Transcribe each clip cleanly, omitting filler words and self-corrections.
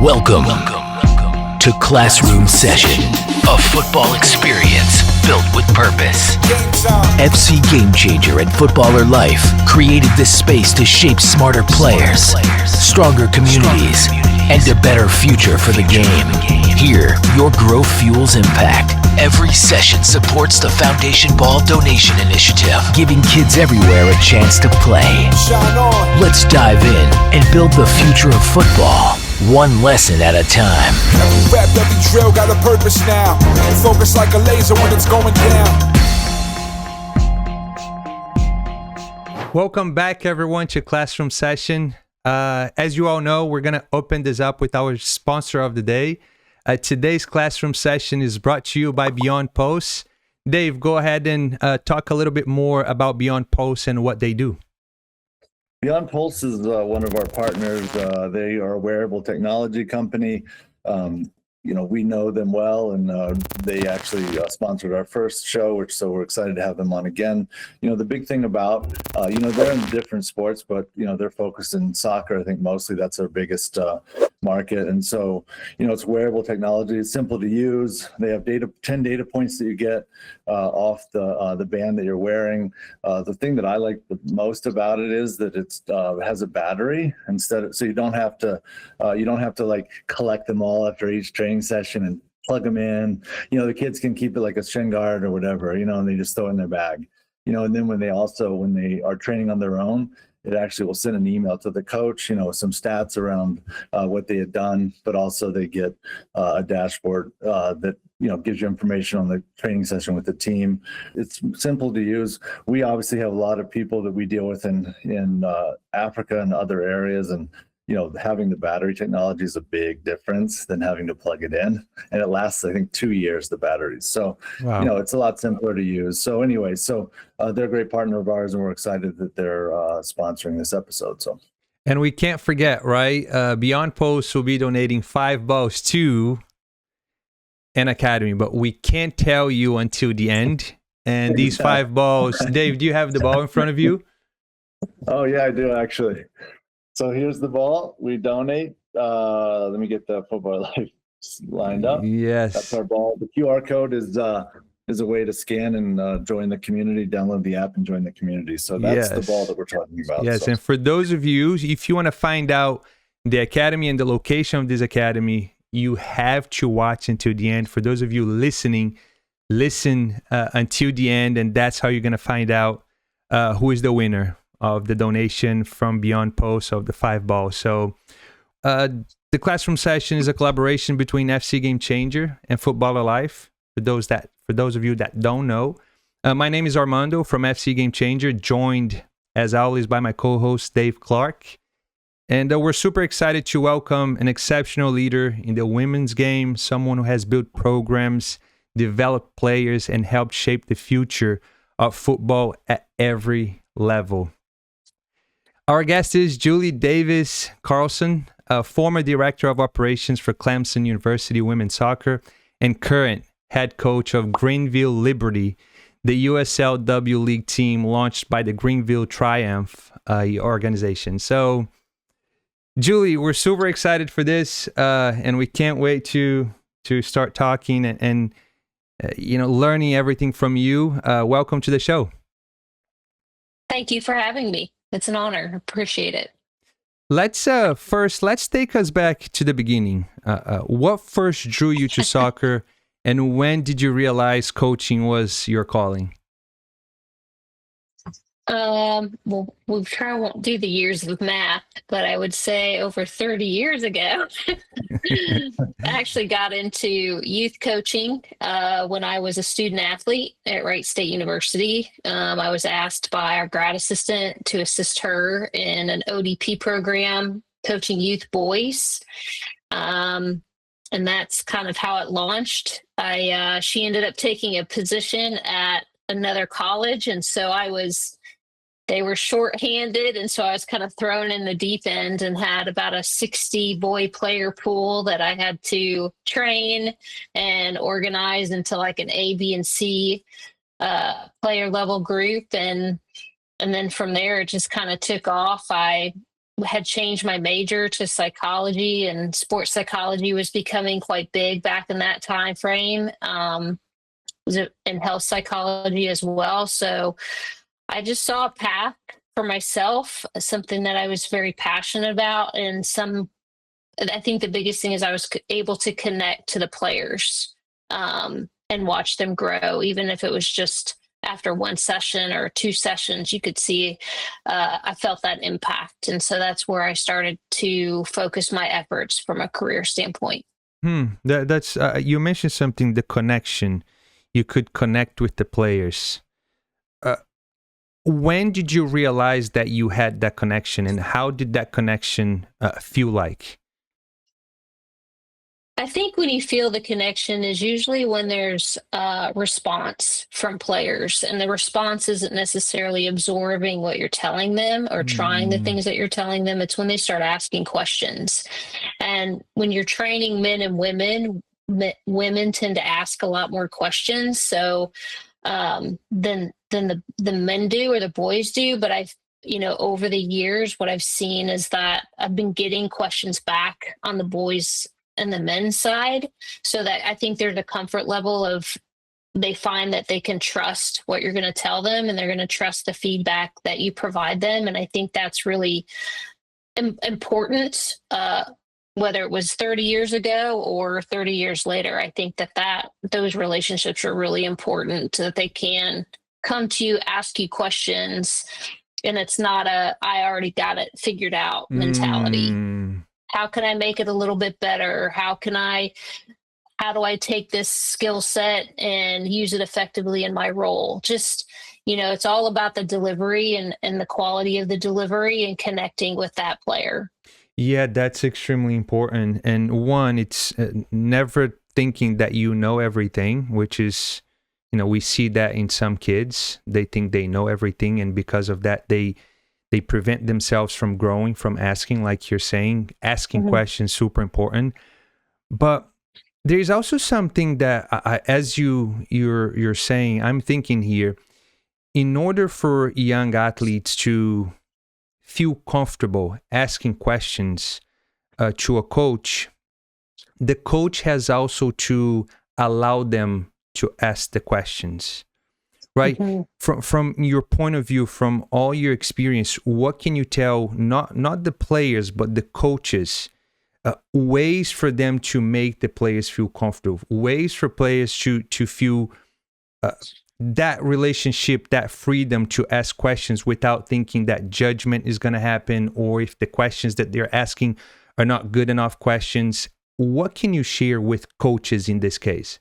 Welcome to Classroom Session, a football experience built with purpose. FC Game Changer and Footballer Life created this space to shape smarter players, stronger communities, and a better future for the game. Here, your growth fuels impact. Every session supports the Foundation Ball Donation Initiative, giving kids everywhere a chance to play. Let's dive in and build the future of football, one lesson at a time. Every rep, every drill got a purpose now. Focus like a laser when it's going down. Welcome back, everyone, to Classroom Session. As you all know, we're going to open this up with our sponsor of the day. Today's Classroom Session is brought to you by Beyond Post. Dave, go ahead and talk a little bit more about Beyond Post and what they do. Beyond Pulse is one of our partners. They are a wearable technology company. We know them well, and they actually sponsored our first show, so we're excited to have them on again. The big thing about, they're in different sports, but, they're focused in soccer. I think mostly that's their biggest market. And so, it's wearable technology. It's simple to use. They have 10 data points that you get off the band that you're wearing. The thing that I like the most about it is that it has a battery so you don't have to like collect them all after each training session and plug them in. The kids can keep it like a shin guard or whatever, and they just throw it in their bag. And then when they are training on their own, it actually will send an email to the coach, some stats around what they had done, but also they get a dashboard that, gives you information on the training session with the team. It's simple to use. We obviously have a lot of people that we deal with in Africa and other areas, and having the battery technology is a big difference than having to plug it in. And it lasts, I think, 2 years, the batteries. So, wow. It's a lot simpler to use. So anyway, they're a great partner of ours, and we're excited that they're sponsoring this episode. And we can't forget, right? Beyond Post will be donating 5 balls to an academy, but we can't tell you until the end. And these 5 balls, Dave, do you have the ball in front of you? Oh, yeah, I do, actually. So here's the ball. We donate. Let me get the Football Life lined up. Yes. That's our ball. The QR code is a way to scan and join the community, download the app and join the community. So that's the ball that we're talking about. Yes, and for those of you, if you want to find out the academy and the location of this academy, you have to watch until the end. For those of you listening, listen until the end, and that's how you're going to find out who is the winner of the donation from Beyond Post of the 5 balls. So the Classroom Session is a collaboration between FC Game Changer and Footballer Life. For those of you that don't know, my name is Armando from FC Game Changer, joined as always by my co-host Dave Clark. And we're super excited to welcome an exceptional leader in the women's game, someone who has built programs, developed players, and helped shape the future of football at every level. Our guest is Julie Davis Carlson, a former director of operations for Clemson University Women's Soccer and current head coach of Greenville Liberty, the USLW League team launched by the Greenville Triumph organization. So, Julie, we're super excited for this, and we can't wait to start talking and learning everything from you. Welcome to the show. Thank you for having me. It's an honor. Appreciate it. Let's take us back to the beginning. What first drew you to soccer, and when did you realize coaching was your calling? Well, we'll try won't do the years with math, but I would say over 30 years ago, I actually got into youth coaching when I was a student athlete at Wright State University. I was asked by our grad assistant to assist her in an ODP program coaching youth boys. And that's kind of how it launched. She ended up taking a position at another college, and so they were shorthanded, and so I was kind of thrown in the deep end and had about a 60 boy player pool that I had to train and organize into like an A, B, and C player level group. And then from there, it just kind of took off. I had changed my major to psychology, and sports psychology was becoming quite big back in that time frame. Was in health psychology as well. So I just saw a path for myself, something that I was very passionate about. And I think the biggest thing is I was able to connect to the players and watch them grow, even if it was just after one session or two sessions. You could see I felt that impact. And so that's where I started to focus my efforts from a career standpoint. That's you mentioned something, the connection. You could connect with the players. When did you realize that you had that connection, and how did that connection feel like? I think when you feel the connection is usually when there's a response from players, and the response isn't necessarily absorbing what you're telling them or trying the things that you're telling them. It's when they start asking questions. And when you're training men and women, women tend to ask a lot more questions. So than the men do or the boys do. But over the years, what I've seen is that I've been getting questions back on the boys and the men's side, so that I think there's a comfort level of they find that they can trust what you're going to tell them, and they're going to trust the feedback that you provide them. And I think that's really important, whether it was 30 years ago or 30 years later. I think that those relationships are really important, so that they can come to you, ask you questions, and it's not I already got it figured out mentality. How can I make it a little bit better? How do I take this skill set and use it effectively in my role? Just, it's all about the delivery and the quality of the delivery and connecting with that player. Yeah, that's extremely important. And one, it's never thinking that you know everything, which is, we see that in some kids. They think they know everything, and because of that, they prevent themselves from growing, from asking, like you're saying. Asking questions, super important. But there's also something that, as you're saying, I'm thinking here, in order for young athletes to feel comfortable asking questions to a coach, the coach has also to allow them to ask the questions. Right? From your point of view, from all your experience, what can you tell, not the players, but the coaches, ways for them to make the players feel comfortable, ways for players to feel that relationship, that freedom to ask questions without thinking that judgment is going to happen, or if the questions that they're asking are not good enough questions? What can you share with coaches in this case?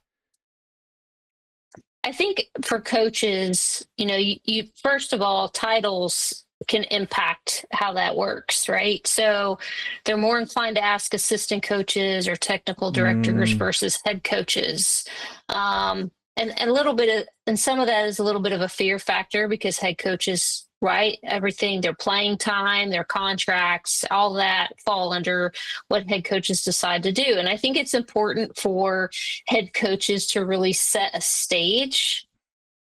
I think for coaches, you first of all, titles can impact how that works, right? So they're more inclined to ask assistant coaches or technical directors versus head coaches. And a little bit and some of that is a little bit of a fear factor, because head coaches, right, everything, their playing time, their contracts, all that fall under what head coaches decide to do. And I think it's important for head coaches to really set a stage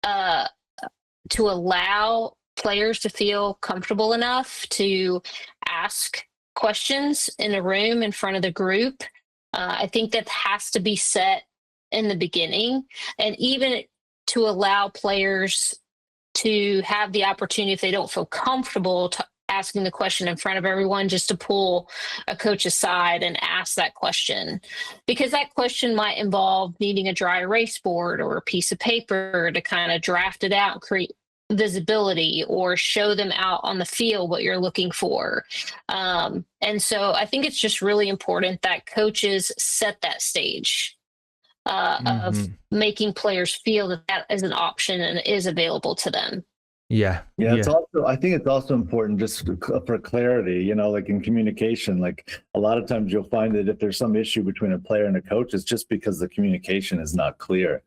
to allow players to feel comfortable enough to ask questions in a room in front of the group. I think that has to be set in the beginning, and even to allow players to have the opportunity, if they don't feel comfortable asking the question in front of everyone, just to pull a coach aside and ask that question, because that question might involve needing a dry erase board or a piece of paper to kind of draft it out and create visibility, or show them out on the field what you're looking for. And so I think it's just really important that coaches set that stage of making players feel that is an option and is available to them. Yeah. It's also, I think it's also important just for clarity, like in communication. Like a lot of times you'll find that if there's some issue between a player and a coach, it's just because the communication is not clear,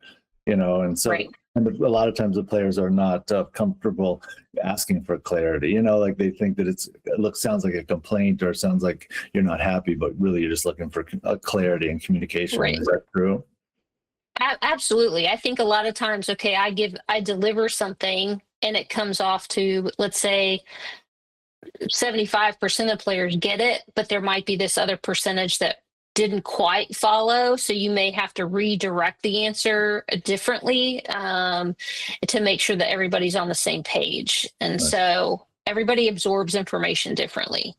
and so right. And a lot of times the players are not comfortable asking for clarity, like they think that sounds like a complaint, or sounds like you're not happy, but really you're just looking for clarity and communication. Right. Is that true? Absolutely. I think a lot of times, I deliver something and it comes off to, let's say, 75% of players get it, but there might be this other percentage that didn't quite follow. So you may have to redirect the answer differently to make sure that everybody's on the same page. And so everybody absorbs information differently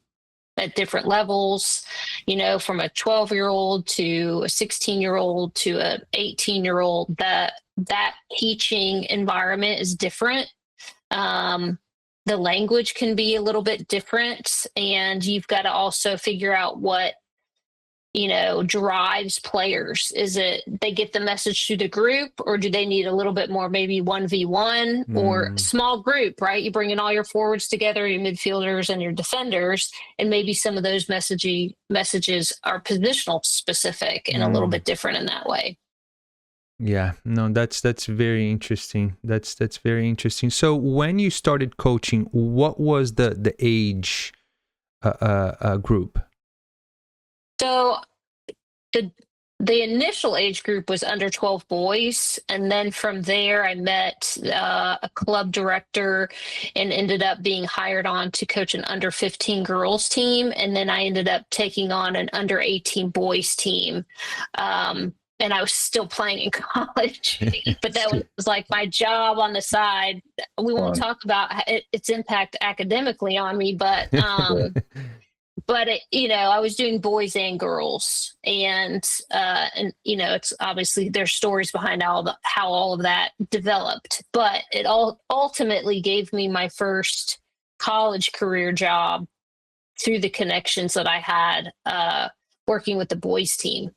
at different levels, from a 12-year-old to a 16-year-old to a 18-year-old, that teaching environment is different. The language can be a little bit different, and you've got to also figure out what, drives players. Is it they get the message to the group, or do they need a little bit more, maybe 1v1 or small group, right? You bring in all your forwards together, your midfielders and your defenders, and maybe some of those messages are positional specific and a little bit different in that way. Yeah, no, that's very interesting. That's very interesting. So when you started coaching, what was the age group? So the initial age group was under 12 boys, and then from there I met a club director and ended up being hired on to coach an under 15 girls team, and then I ended up taking on an under 18 boys team. And I was still playing in college, but that was like my job on the side. We won't talk about its impact academically on me, but I was doing boys and girls, and it's obviously there's stories behind how all of that developed, but it all ultimately gave me my first college career job through the connections that I had working with the boys team.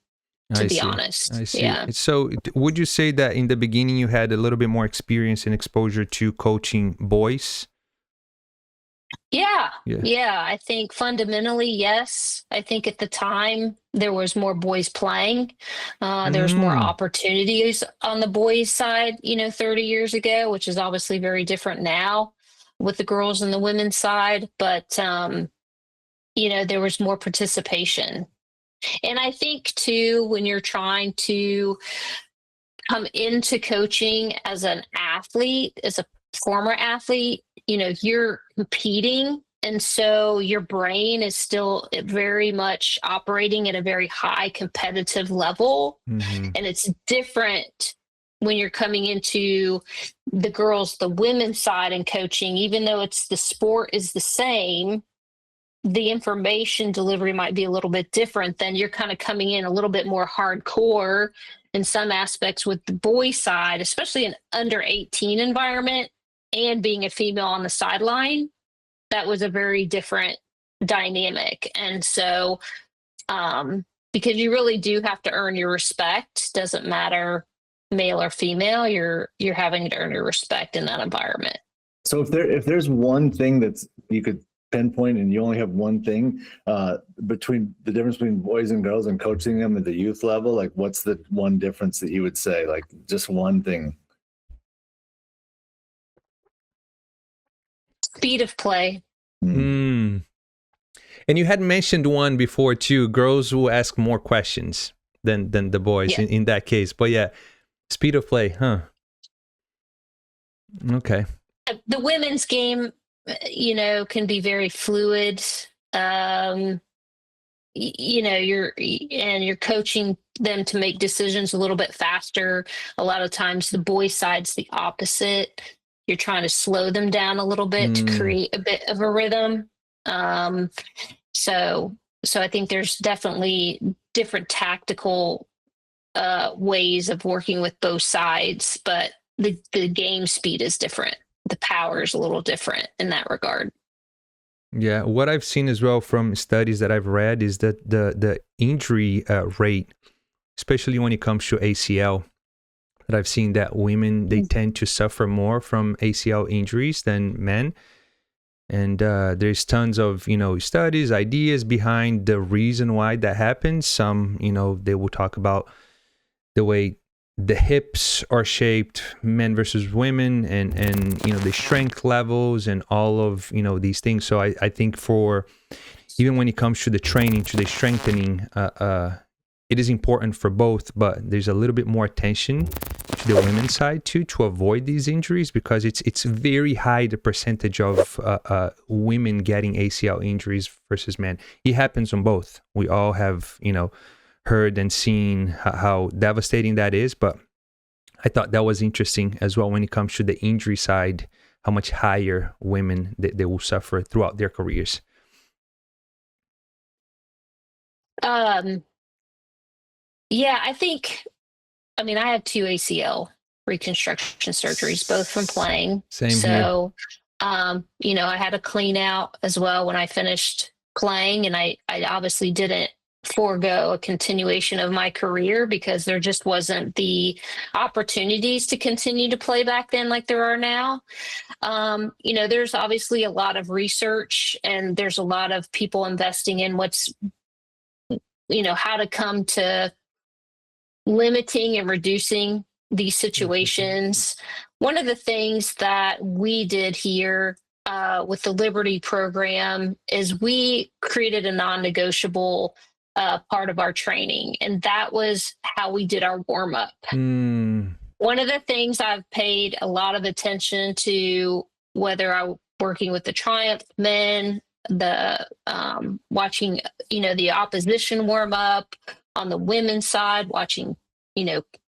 To be honest. I see. Yeah. So would you say that in the beginning you had a little bit more experience and exposure to coaching boys? Yeah. I think fundamentally, yes. I think at the time there was more boys playing. There was more opportunities on the boys side, 30 years ago, which is obviously very different now with the girls and the women's side. But, there was more participation. And I think, too, when you're trying to come into coaching as an athlete, as a former athlete, you're competing. And so your brain is still very much operating at a very high competitive level. And it's different when you're coming into the women's side and coaching, even though the sport is the same. The information delivery might be a little bit different. Then you're kind of coming in a little bit more hardcore in some aspects with the boys side, especially an under 18 environment, and being a female on the sideline. That was a very different dynamic. And so, because you really do have to earn your respect, doesn't matter male or female, you're having to earn your respect in that environment. So if there's one thing that's you could pinpoint and you only have one thing between the difference between boys and girls and coaching them at the youth level, like what's the one difference that you would say, like just one thing? Speed of play. And you had mentioned one before too, girls will ask more questions than the boys in that case. But yeah, speed of play, huh? Okay. The women's game, can be very fluid. You're coaching them to make decisions a little bit faster. A lot of times the boys' side's the opposite. You're trying to slow them down a little bit to create a bit of a rhythm. So I think there's definitely different tactical ways of working with both sides, but the game speed is different. The power is a little different in that regard. Yeah, what I've seen as well from studies that I've read is that the injury rate, especially when it comes to ACL, that I've seen that women, they tend to suffer more from ACL injuries than men. And there's tons of, studies, ideas behind the reason why that happens. Some, they will talk about the way the hips are shaped, men versus women, and the strength levels and all of, these things. So I think for, even when it comes to the training, to the strengthening, it is important for both, but there's a little bit more attention to the women's side too, to avoid these injuries, because it's very high, the percentage of women getting ACL injuries versus men. It happens on both. We all have, heard and seen how devastating that is, but I thought that was interesting as well when it comes to the injury side, how much higher women they will suffer throughout their careers. Yeah, I had 2 ACL reconstruction surgeries, both from playing. Same so, I had a clean out as well when I finished playing, and I obviously didn't forego a continuation of my career because there just wasn't the opportunities to continue to play back then like there are now. There's obviously a lot of research, and there's a lot of people investing in how to come to limiting and reducing these situations. One of the things that we did here with the Liberty program is we created a non-negotiable part of our training, and that was how we did our warm-up. One of the things I've paid a lot of attention to, whether I'm working with the Triumph men, the watching, the opposition warm up on the women's side, watching,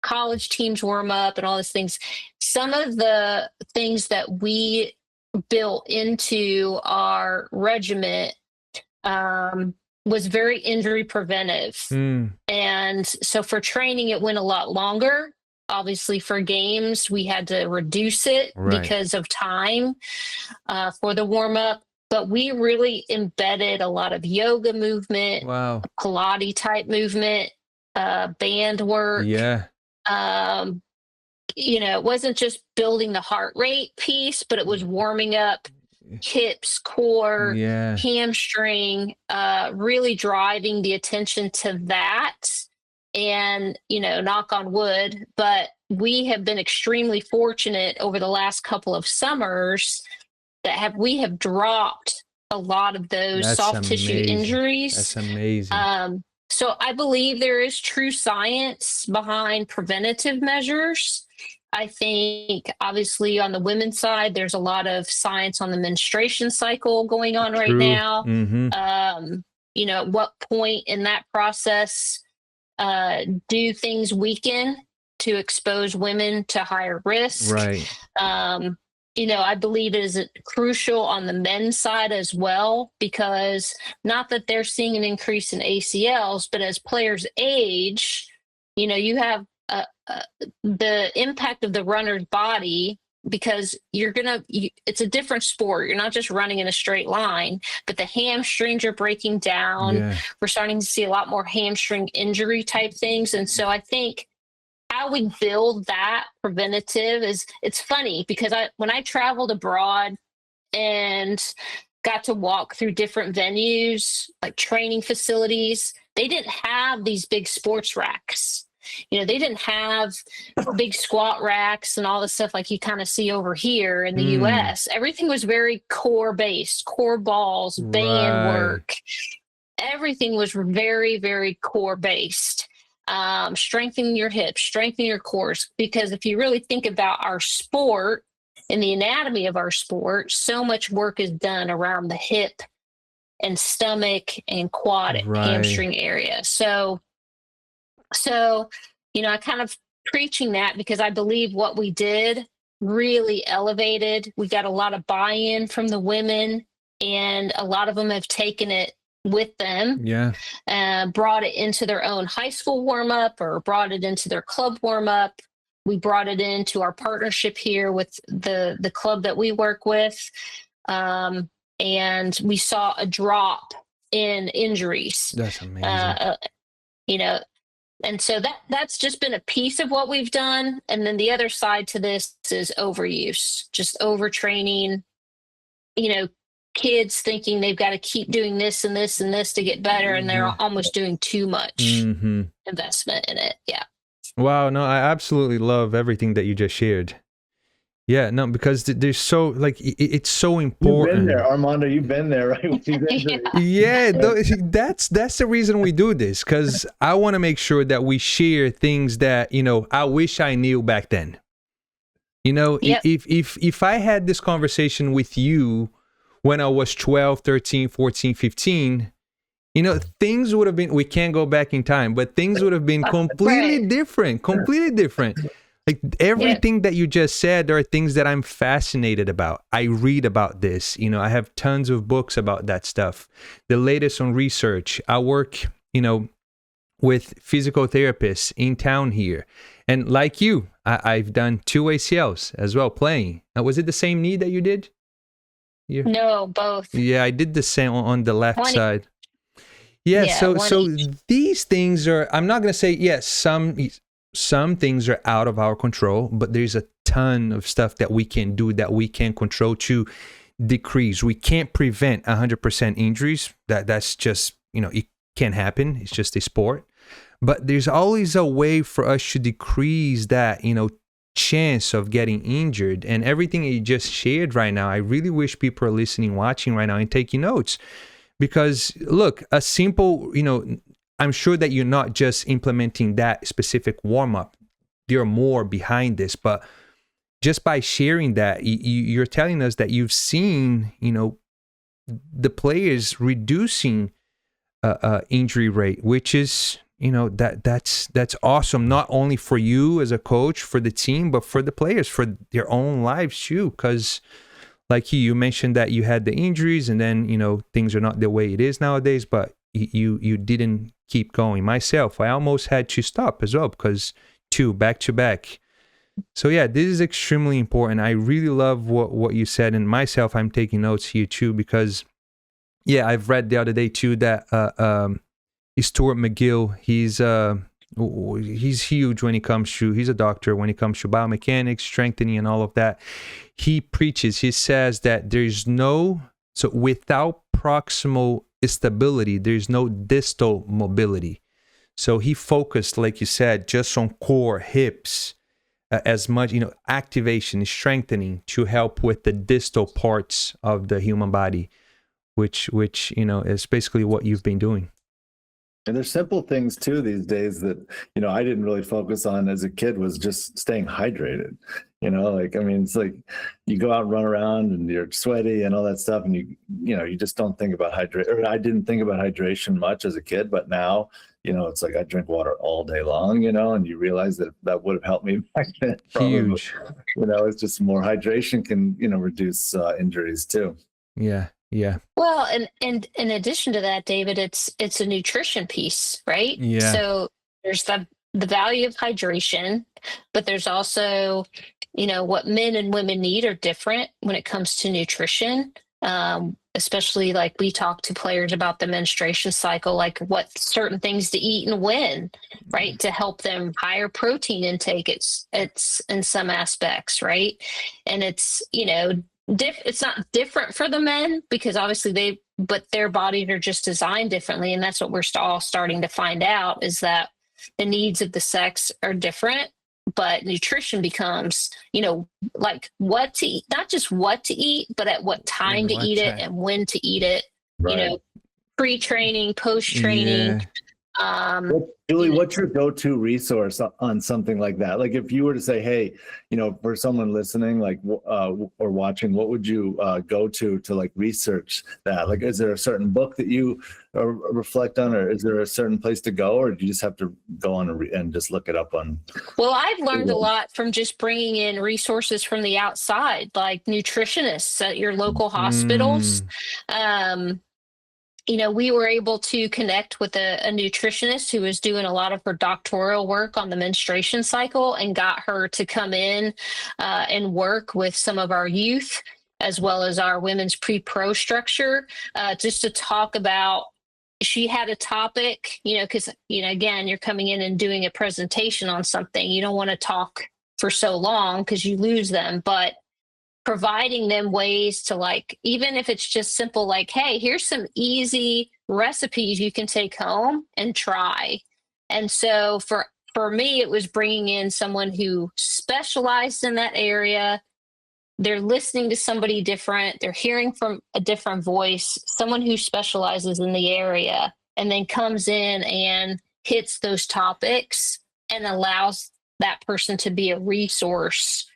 college teams warm up and all these things. Some of the things that we built into our regiment was very injury preventive. And so for training, it went a lot longer. Obviously, for games, we had to reduce it because of time for the warm up. But we really embedded a lot of yoga movement, Pilates type movement, band work. Yeah. It wasn't just building the heart rate piece, but it was warming up hips, core, hamstring, really driving the attention to that. And, knock on wood, but we have been extremely fortunate over the last couple of summers that we have dropped a lot of those soft tissue injuries. That's amazing. So I believe there is true science behind preventative measures. I think obviously on the women's side, there's a lot of science on the menstruation cycle going on right now. At what point in that process do things weaken to expose women to higher risk? I believe it is crucial on the men's side as well, because not that they're seeing an increase in ACLs, but as players age, you have the impact of the runner's body, because it's a different sport. You're not just running in a straight line, but the hamstrings are breaking down. We're starting to see a lot more hamstring injury type things. And so I think how we build that preventative it's funny because when I traveled abroad and got to walk through different venues, like training facilities, they didn't have these big sports racks. They didn't have big squat racks and all the stuff like you kind of see over here in the US. Everything was very core based, core balls, band work. Everything was very, very core based. Strengthening your hips, strengthening your cores. Because if you really think about our sport and the anatomy of our sport, so much work is done around the hip and stomach and quad hamstring area. So, I kind of preaching that because I believe what we did really elevated. We got a lot of buy-in from the women, and a lot of them have taken it with them, brought it into their own high school warm-up or brought it into their club warm-up. We brought it into our partnership here with the club that we work with. And we saw a drop in injuries. That's amazing. And so that's just been a piece of what we've done. And then the other side to this is overuse, just overtraining, kids thinking they've got to keep doing this and this and this to get better. And they're almost doing too much investment in it. Yeah. Wow. No, I absolutely love everything that you just shared. Yeah, no, because there's so like it's so You've important. been there, Armando. You've been there, right? With these injuries. Yeah, that's the reason we do this, because I want to make sure that we share things that, you know, I wish I knew back then. You know, Yep. if I had this conversation with you when I was 12, 13, 14, 15, you know, things would have been, we can't go back in time, but things would have been completely different, completely different. Like everything that you just said, there are things that I'm fascinated about. I read about this, you know, I have tons of books about that stuff. The latest on research. I work, you know, with physical therapists in town here. And like you, I've done 2 ACLs as well playing. Was it the same knee that you did? Yeah. No, both. Yeah, I did the same on the left One- side. Yeah, Yeah, so one these things are, I'm not going to say, yes, some things are out of our control, but there's a ton of stuff that we can do, that we can control to decrease. We can't prevent 100% injuries. That's just, you know, it can happen. It's just a sport. But there's always a way for us to decrease that, you know, chance of getting injured. And everything you just shared right now, I really wish people are listening, watching right now and taking notes. Because look, a simple, you know, I'm sure that you're not just implementing that specific warm-up. There are more behind this, but just by sharing that, you're telling us that you've seen, you know, the players reducing injury rate, which is, you know, that's awesome. Not only for you as a coach, for the team, but for the players, for their own lives too. Because like you mentioned that you had the injuries, and then, you know, things are not the way it is nowadays, but you didn't keep going. Myself, I almost had to stop as well, because 2 back to back. So yeah, this is extremely important. I really love what you said, and myself, I'm taking notes here too, because yeah, I've read the other day too that Stuart McGill, he's huge when it comes to, he's a doctor when it comes to biomechanics, strengthening, and all of that. He preaches, he says that so without proximal stability, there's no distal mobility. So he focused, like you said, just on core, hips, as much, you know, activation, strengthening to help with the distal parts of the human body, which you know, is basically what you've been doing. And there's simple things too these days that, you know, I didn't really focus on as a kid, was just staying hydrated. You know, like, I mean, it's like you go out and run around and you're sweaty and all that stuff, and you know, you just don't think about hydration. I didn't think about hydration much as a kid, but now, you know, it's like I drink water all day long, you know, and you realize that would have helped me back then. Huge. You know, it's just more hydration can, you know, reduce injuries too. Yeah. Well, and in addition to that, David, it's a nutrition piece, right? Yeah. So there's the value of hydration, but there's also, you know, what men and women need are different when it comes to nutrition. Especially like we talk to players about the menstruation cycle, like what certain things to eat and when, right? To help them higher protein intake. It's in some aspects, right? And it's, you know, it's not different for the men, because obviously but their bodies are just designed differently. And that's what we're all starting to find out, is that the needs of the sex are different, but nutrition becomes, you know, like what to eat, not just what to eat, but at what time to eat it and when to eat it, Right. you know, pre-training, post-training. Julie, what's your go-to resource on something like that? Like if you were to say, hey, you know, for someone listening, like, or watching, what would you go to like research that? Like, is there a certain book that you reflect on, or is there a certain place to go, or do you just have to go on and just look it up on? Well, I've learned a lot from just bringing in resources from the outside, like nutritionists at your local hospitals. You know, we were able to connect with a nutritionist who was doing a lot of her doctoral work on the menstruation cycle, and got her to come in and work with some of our youth, as well as our women's pre-pro structure, just to talk about, she had a topic, you know, because, you know, again, you're coming in and doing a presentation on something. You don't want to talk for so long because you lose them, but providing them ways to, like, even if it's just simple, like, hey, here's some easy recipes you can take home and try. And so for me, it was bringing in someone who specialized in that area, they're listening to somebody different. They're hearing from a different voice, someone who specializes in the area, and then comes in and hits those topics and allows that person to be a resource,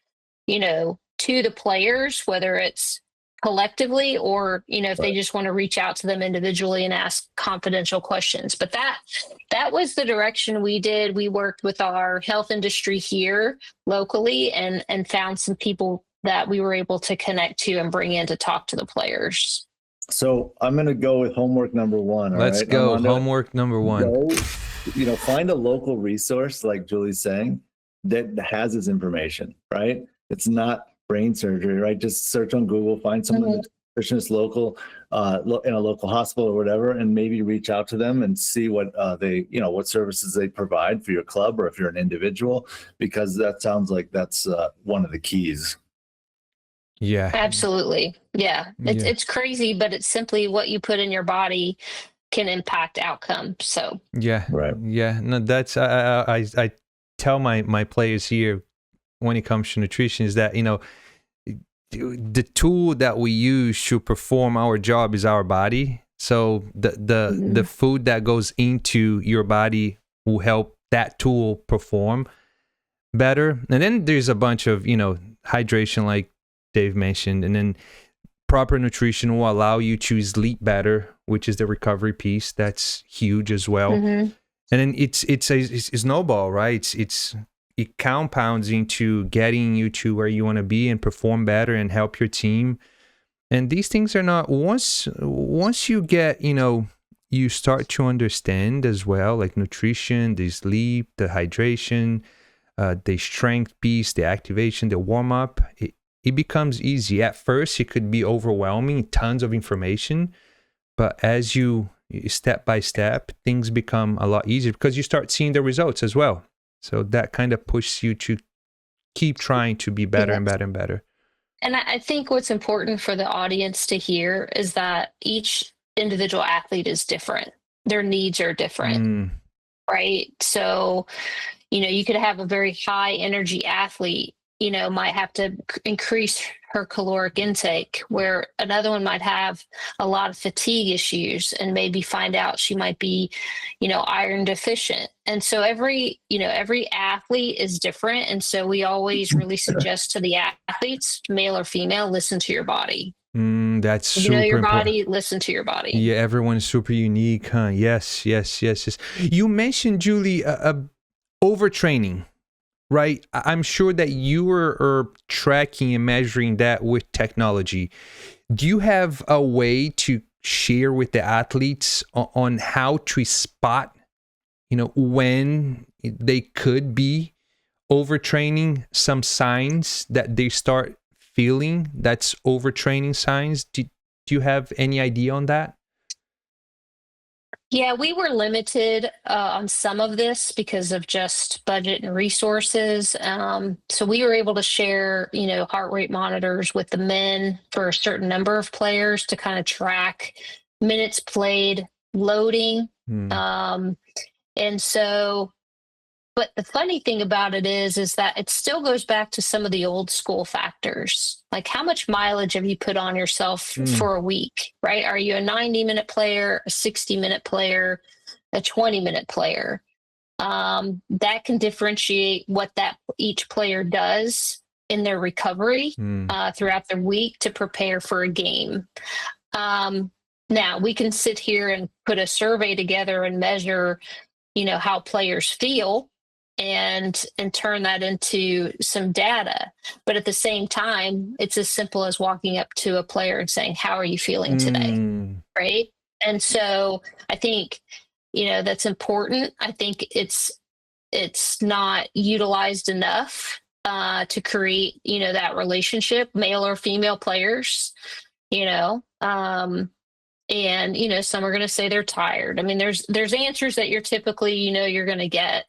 to the players, whether it's collectively or, if they just want to reach out to them individually and ask confidential questions. But that was the direction we did. We worked with our health industry here locally and found some people that we were able to connect to and bring in to talk to the players. So I'm going to go with homework number one. Let's go. Homework number one. Go, find a local resource, like Julie's saying, that has this information, right? It's not brain surgery, right? Just search on Google, find someone that's nutritionist local, in a local hospital or whatever, and maybe reach out to them and see what what services they provide for your club or if you're an individual, because that sounds like that's one of the keys. Yeah, absolutely. Yeah. It's crazy, but it's simply what you put in your body can impact outcome. So yeah, right. Yeah, no, that's I tell my players here when it comes to nutrition is that the tool that we use to perform our job is our body. So the food that goes into your body will help that tool perform better. And then there's a bunch of hydration, like Dave mentioned, and then proper nutrition will allow you to sleep better, which is the recovery piece. That's huge as well. And then it's a snowball, right? It compounds into getting you to where you want to be and perform better and help your team. And these things are not, once you get, you start to understand as well, like nutrition, the sleep, the hydration, the strength piece, the activation, the warm up, it becomes easy. At first, it could be overwhelming, tons of information, but as you step by step, things become a lot easier because you start seeing the results as well. So that kind of pushes you to keep trying to be better and better and better. And I think what's important for the audience to hear is that each individual athlete is different. Their needs are different, right? So, you could have a very high energy athlete, might have to increase her caloric intake, where another one might have a lot of fatigue issues and maybe find out she might be, iron deficient. And so every athlete is different. And so we always really suggest to the athletes, male or female, listen to your body. That's super your important. body, listen to your body. Yeah, everyone's super unique, huh? Yes. You mentioned, Julie, overtraining. Right. I'm sure that you are tracking and measuring that with technology. Do you have a way to share with the athletes on how to spot, when they could be overtraining, some signs that they start feeling that's overtraining signs? Do you have any idea on that? Yeah, we were limited on some of this because of just budget and resources. So we were able to share, heart rate monitors with the men for a certain number of players to kind of track minutes played, loading. And so, but the funny thing about it is that it still goes back to some of the old school factors. Like, how much mileage have you put on yourself for a week, right? Are you a 90-minute player, a 60-minute player, a 20-minute player? That can differentiate what that each player does in their recovery throughout the week to prepare for a game. Now, we can sit here and put a survey together and measure, how players feel and turn that into some data. But at the same time, it's as simple as walking up to a player and saying, how are you feeling today? Right. And so I think, that's important. I think it's not utilized enough to create, that relationship, male or female players, and, some are going to say they're tired. I mean, there's answers that you're typically, you're going to get.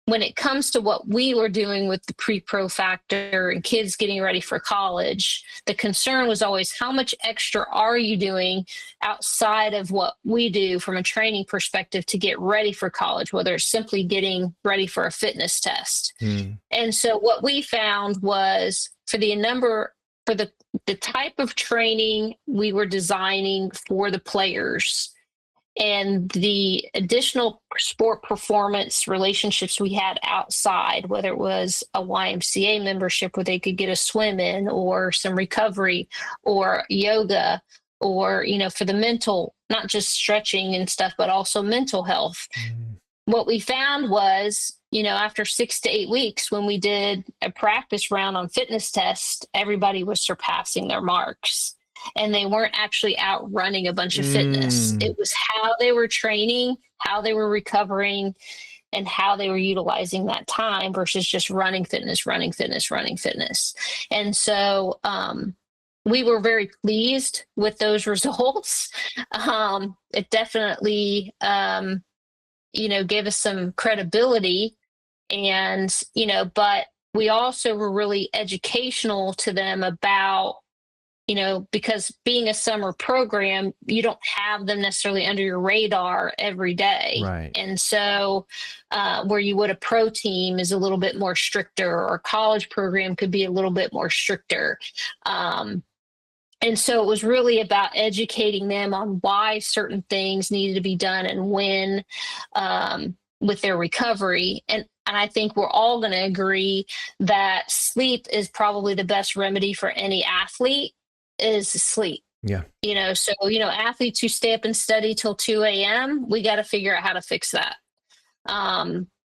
when it comes to what we were doing with the pre-pro factor and kids getting ready for college, the concern was always how much extra are you doing outside of what we do from a training perspective to get ready for college, whether it's simply getting ready for a fitness test. And so what we found was for the type of training we were designing for the players and the additional sport performance relationships we had outside, whether it was a YMCA membership where they could get a swim in or some recovery or yoga or, for the mental, not just stretching and stuff, but also mental health. What we found was, after 6 to 8 weeks, when we did a practice round on fitness tests, everybody was surpassing their marks. And they weren't actually out running a bunch of fitness. It was how they were training, how they were recovering, and how they were utilizing that time versus just running fitness. And so we were very pleased with those results. It definitely, gave us some credibility and, but we also were really educational to them about, because being a summer program, you don't have them necessarily under your radar every day. Right. And so where you would a pro team is a little bit more stricter, or a college program could be a little bit more stricter. And so it was really about educating them on why certain things needed to be done and when with their recovery. And I think we're all going to agree that sleep is probably the best remedy for any athlete. Is sleep. Yeah. So, athletes who stay up and study till 2 a.m., we got to figure out how to fix that.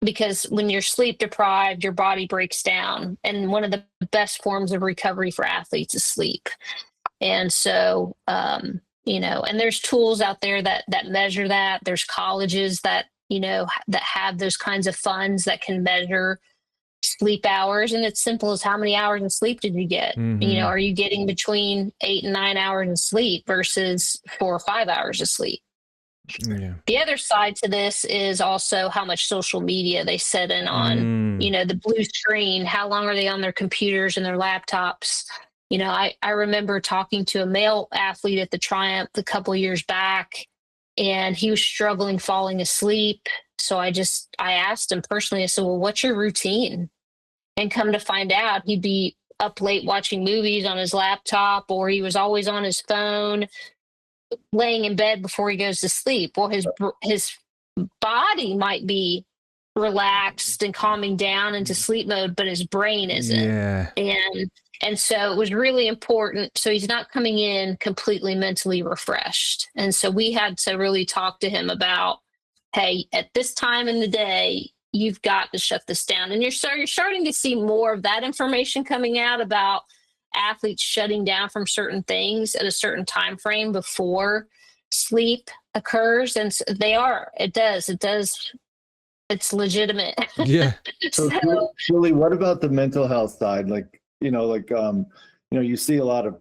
Because when you're sleep deprived, your body breaks down. And one of the best forms of recovery for athletes is sleep. And so, and there's tools out there that measure that. There's colleges that, that have those kinds of funds that can measure sleep hours, and it's simple as how many hours of sleep did you get? Are you getting between 8 and 9 hours of sleep versus 4 or 5 hours of sleep? Yeah. The other side to this is also how much social media they sit in on, the blue screen, how long are they on their computers and their laptops? I remember talking to a male athlete at the Triumph a couple of years back, and he was struggling falling asleep. So I asked him personally, I said, well, what's your routine? And come to find out, he'd be up late watching movies on his laptop, or he was always on his phone, laying in bed before he goes to sleep. Well, his body might be relaxed and calming down into sleep mode, but his brain isn't. Yeah. And so it was really important. So he's not coming in completely mentally refreshed. And so we had to really talk to him about, hey, at this time in the day, you've got to shut this down. And you're starting to see more of that information coming out about athletes shutting down from certain things at a certain time frame before sleep occurs. And so it's legitimate. Yeah. So Julie, what about the mental health side? You see a lot of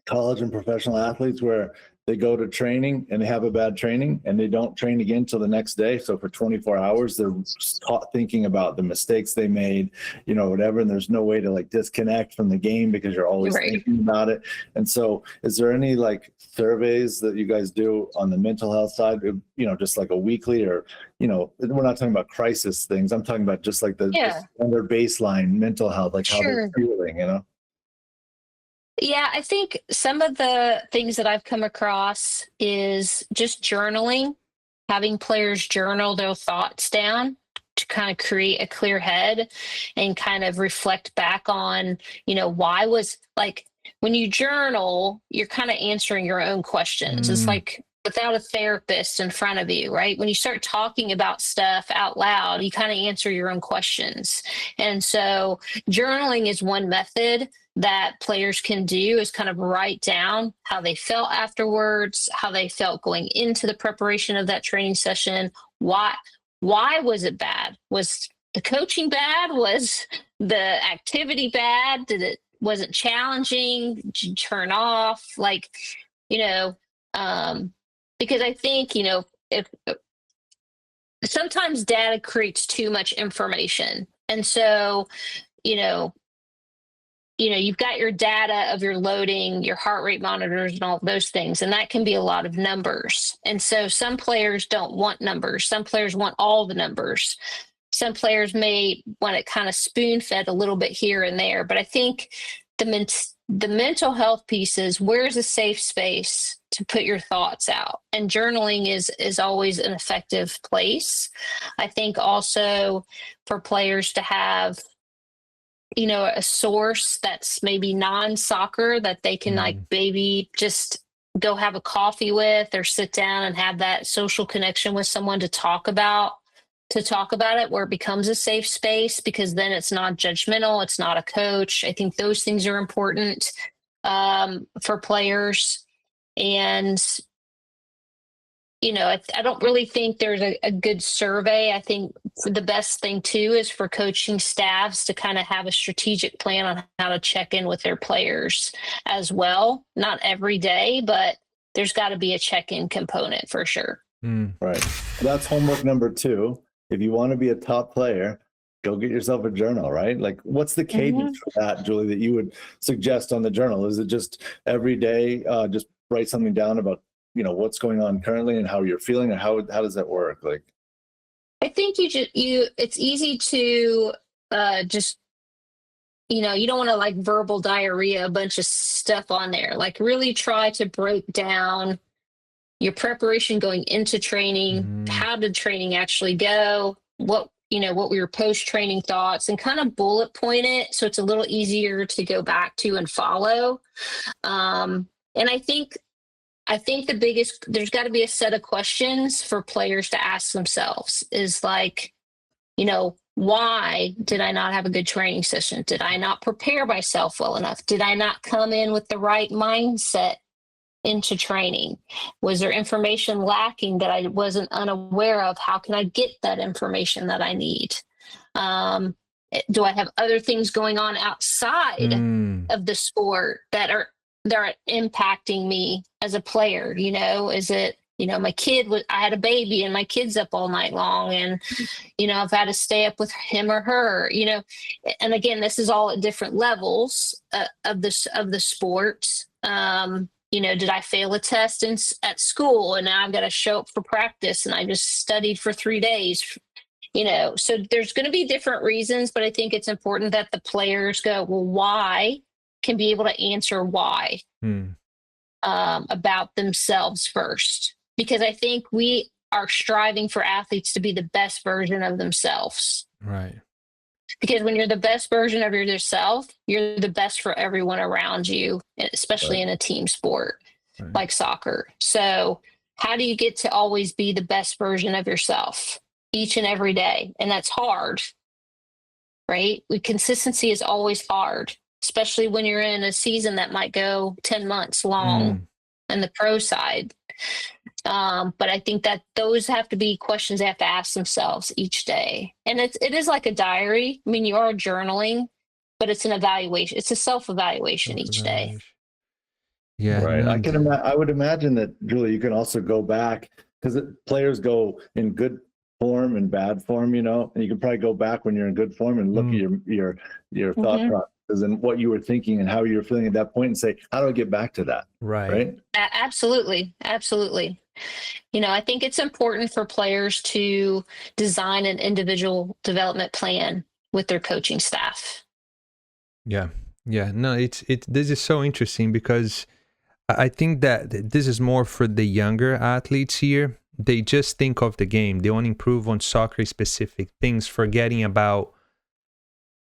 college and professional athletes where they go to training and they have a bad training and they don't train again until the next day. So for 24 hours, they're thinking about the mistakes they made, whatever. And there's no way to disconnect from the game because you're always thinking about it. And so is there any surveys that you guys do on the mental health side, just a weekly or, we're not talking about crisis things. I'm talking about just the standard baseline mental health, how they're feeling, Yeah, I think some of the things that I've come across is just journaling, having players journal their thoughts down to kind of create a clear head and kind of reflect back on, why was when you journal, you're kind of answering your own questions. It's without a therapist in front of you, right? When you start talking about stuff out loud, you kind of answer your own questions. And so journaling is one method that players can do, is kind of write down how they felt afterwards, how they felt going into the preparation of that training session. Why was it bad? Was the coaching bad? Was the activity bad? Was it challenging? Did you turn off? Because I think, if sometimes data creates too much information. And so, you know, you've got your data of your loading, your heart rate monitors, and all those things, and that can be a lot of numbers. And so some players don't want numbers. Some players want all the numbers. Some players may want it kind of spoon-fed a little bit here and there. But I think the mental health piece is, where's a safe space to put your thoughts out? And journaling is always an effective place. I think also for players to have, a source that's maybe non-soccer that they can like maybe just go have a coffee with, or sit down and have that social connection with someone to talk about it, where it becomes a safe space, because then it's not judgmental. It's not a coach. I think those things are important for players. And, I don't really think there's a good survey. I think the best thing too is for coaching staffs to kind of have a strategic plan on how to check in with their players as well. Not every day, but there's got to be a check-in component for sure. Right. That's homework number 2. If you want to be a top player, go get yourself a journal, right? Like, what's the cadence for that, Julie, that you would suggest on the journal? Is it just every day, just write something down about, what's going on currently and how you're feeling, and how does that work? Like, I think it's easy to just, you don't want to like verbal diarrhea a bunch of stuff on there. Like, really try to break down your preparation going into training. How did training actually go? What were your post-training thoughts, and kind of bullet point it so it's a little easier to go back to and follow. And I think the biggest, there's got to be a set of questions for players to ask themselves, is like, why did I not have a good training session? Did I not prepare myself well enough? Did I not come in with the right mindset into training? Was there information lacking that I wasn't unaware of? How can I get that information that I need? Do I have other things going on outside of the sport that are impacting me as a player? Is it, my kid I had a baby and my kid's up all night long, and, I've had to stay up with him or her, and again, this is all at different levels of the sport. Did I fail a test at school and now I've got to show up for practice and I just studied for 3 days? So there's going to be different reasons, but I think it's important that the players go, well, why, can be able to answer why about themselves first. Because I think we are striving for athletes to be the best version of themselves. Right. Because when you're the best version of yourself, you're the best for everyone around you, especially in a team sport like soccer. So how do you get to always be the best version of yourself each and every day? And that's hard, right? Consistency is always hard, especially when you're in a season that might go 10 months long on the pro side. But I think that those have to be questions they have to ask themselves each day. And it is like a diary. I mean, you are journaling, but it's an evaluation. It's a self-evaluation each day. Yeah. right. I would imagine that, Julie, you can also go back, because players go in good form and bad form, and you can probably go back when you're in good form and look at your thought processes and what you were thinking and how you were feeling at that point, and say, how do I get back to that? Right. Absolutely. I think it's important for players to design an individual development plan with their coaching staff. Yeah. No, this is so interesting, because I think that this is more for the younger athletes here. They just think of the game. They want to improve on soccer specific things, forgetting about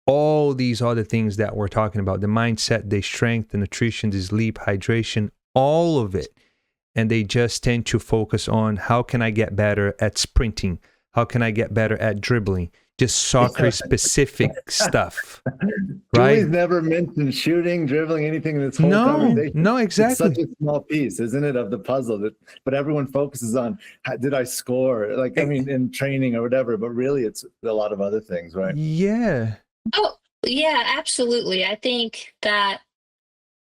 all these other things that we're talking about: the mindset, the strength, the nutrition, the sleep, hydration, all of it. And they just tend to focus on, how can I get better at sprinting? How can I get better at dribbling? Just soccer specific stuff. Right? Julie's never mentioned shooting, dribbling, anything in this whole conversation. No, exactly. It's such a small piece, isn't it, of the puzzle? But everyone focuses on, did I score? Like, I mean, in training or whatever. But really, it's a lot of other things, right? Yeah. Oh, yeah, absolutely. I think that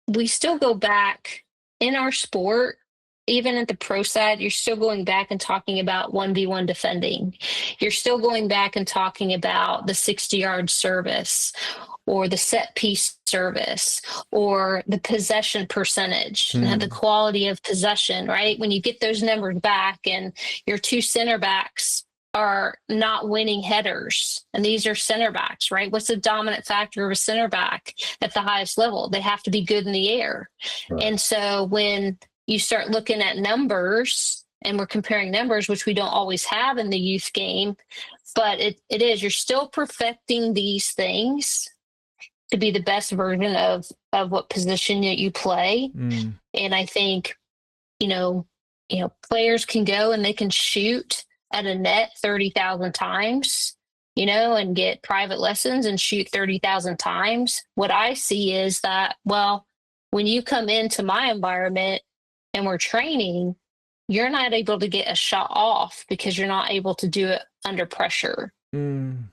we still go back in our sport. even at the pro side, you're still going back and talking about 1v1 defending. You're still going back and talking about the 60-yard service or the set piece service or the possession percentage and the quality of possession, right? When you get those numbers back and your two center backs are not winning headers, and these are center backs, right? What's the dominant factor of a center back at the highest level? They have to be good in the air. Right. And so when you start looking at numbers, and we're comparing numbers, which we don't always have in the youth game, but it is, you're still perfecting these things to be the best version of what position that you play. And I think, players can go and they can shoot at a net 30,000 times, and get private lessons and shoot 30,000 times. What I see is that, well, when you come into my environment and we're training, you're not able to get a shot off because you're not able to do it under pressure. And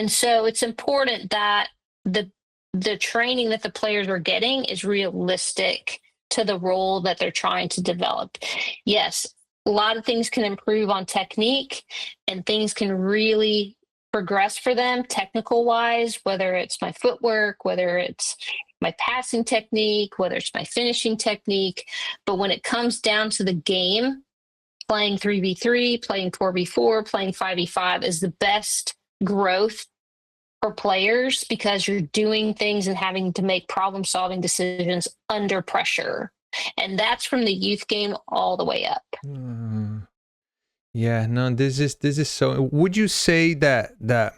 so it's important that the training that the players are getting is realistic to the role that they're trying to develop. Yes, a lot of things can improve on technique and things can really progress for them technical wise, whether it's my footwork, whether it's my passing technique, whether it's my finishing technique. But when it comes down to the game, playing 3v3, playing 4v4, playing 5v5 is the best growth for players because you're doing things and having to make problem-solving decisions under pressure. And that's from the youth game all the way up. Yeah, no, this is so. Would you say that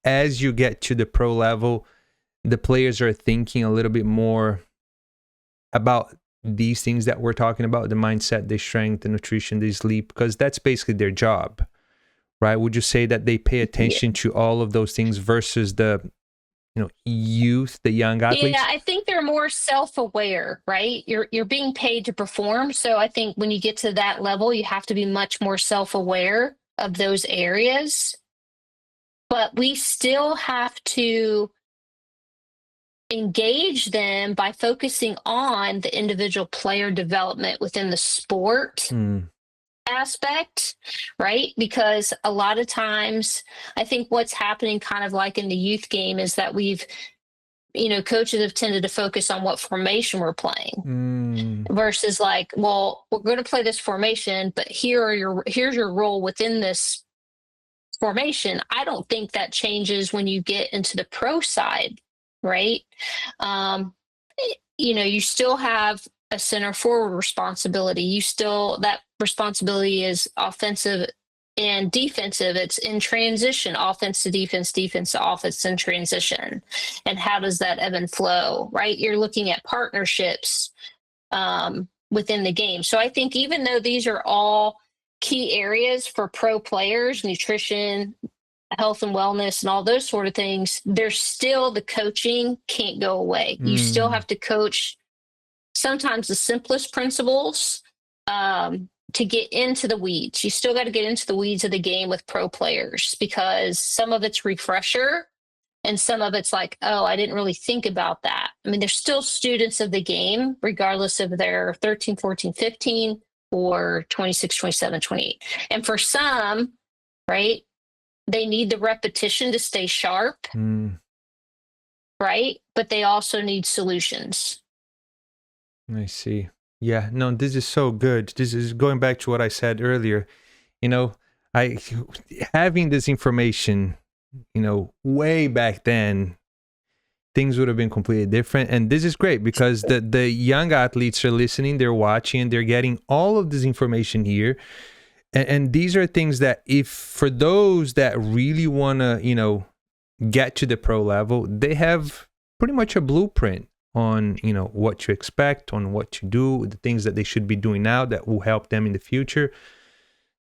as you get to the pro level, the players are thinking a little bit more about these things that we're talking about, the mindset, the strength, the nutrition, the sleep, because that's basically their job, right? Would you say that they pay attention to all of those things versus the youth, the young athletes? Yeah, I think they're more self-aware, right? You're being paid to perform. So I think when you get to that level, you have to be much more self-aware of those areas. But we still have to engage them by focusing on the individual player development within the sport aspect, right? Because a lot of times I think what's happening kind of like in the youth game is that we've, coaches have tended to focus on what formation we're playing versus like, well, we're going to play this formation, but here's your role within this formation. I don't think that changes when you get into the pro side, right? You still have a center forward responsibility. That responsibility is offensive and defensive. It's in transition, offense to defense, defense to offense in transition. And how does that ebb and flow, right? You're looking at partnerships within the game. So I think even though these are all key areas for pro players, nutrition, health and wellness and all those sort of things, there's still the coaching can't go away. You still have to coach sometimes the simplest principles to get into the weeds. You still got to get into the weeds of the game with pro players because some of it's refresher and some of it's like, oh, I didn't really think about that. I mean, they're still students of the game, regardless of their 13, 14, 15 or 26, 27, 28. And for some, right, they need the repetition to stay sharp, right? But they also need solutions. I see. Yeah, no, this is so good. This is going back to what I said earlier. Having this information, way back then, things would have been completely different. And this is great because the young athletes are listening, they're watching, and they're getting all of this information here. And these are things that if for those that really want to, get to the pro level, they have pretty much a blueprint on, what to expect, on what to do, the things that they should be doing now that will help them in the future.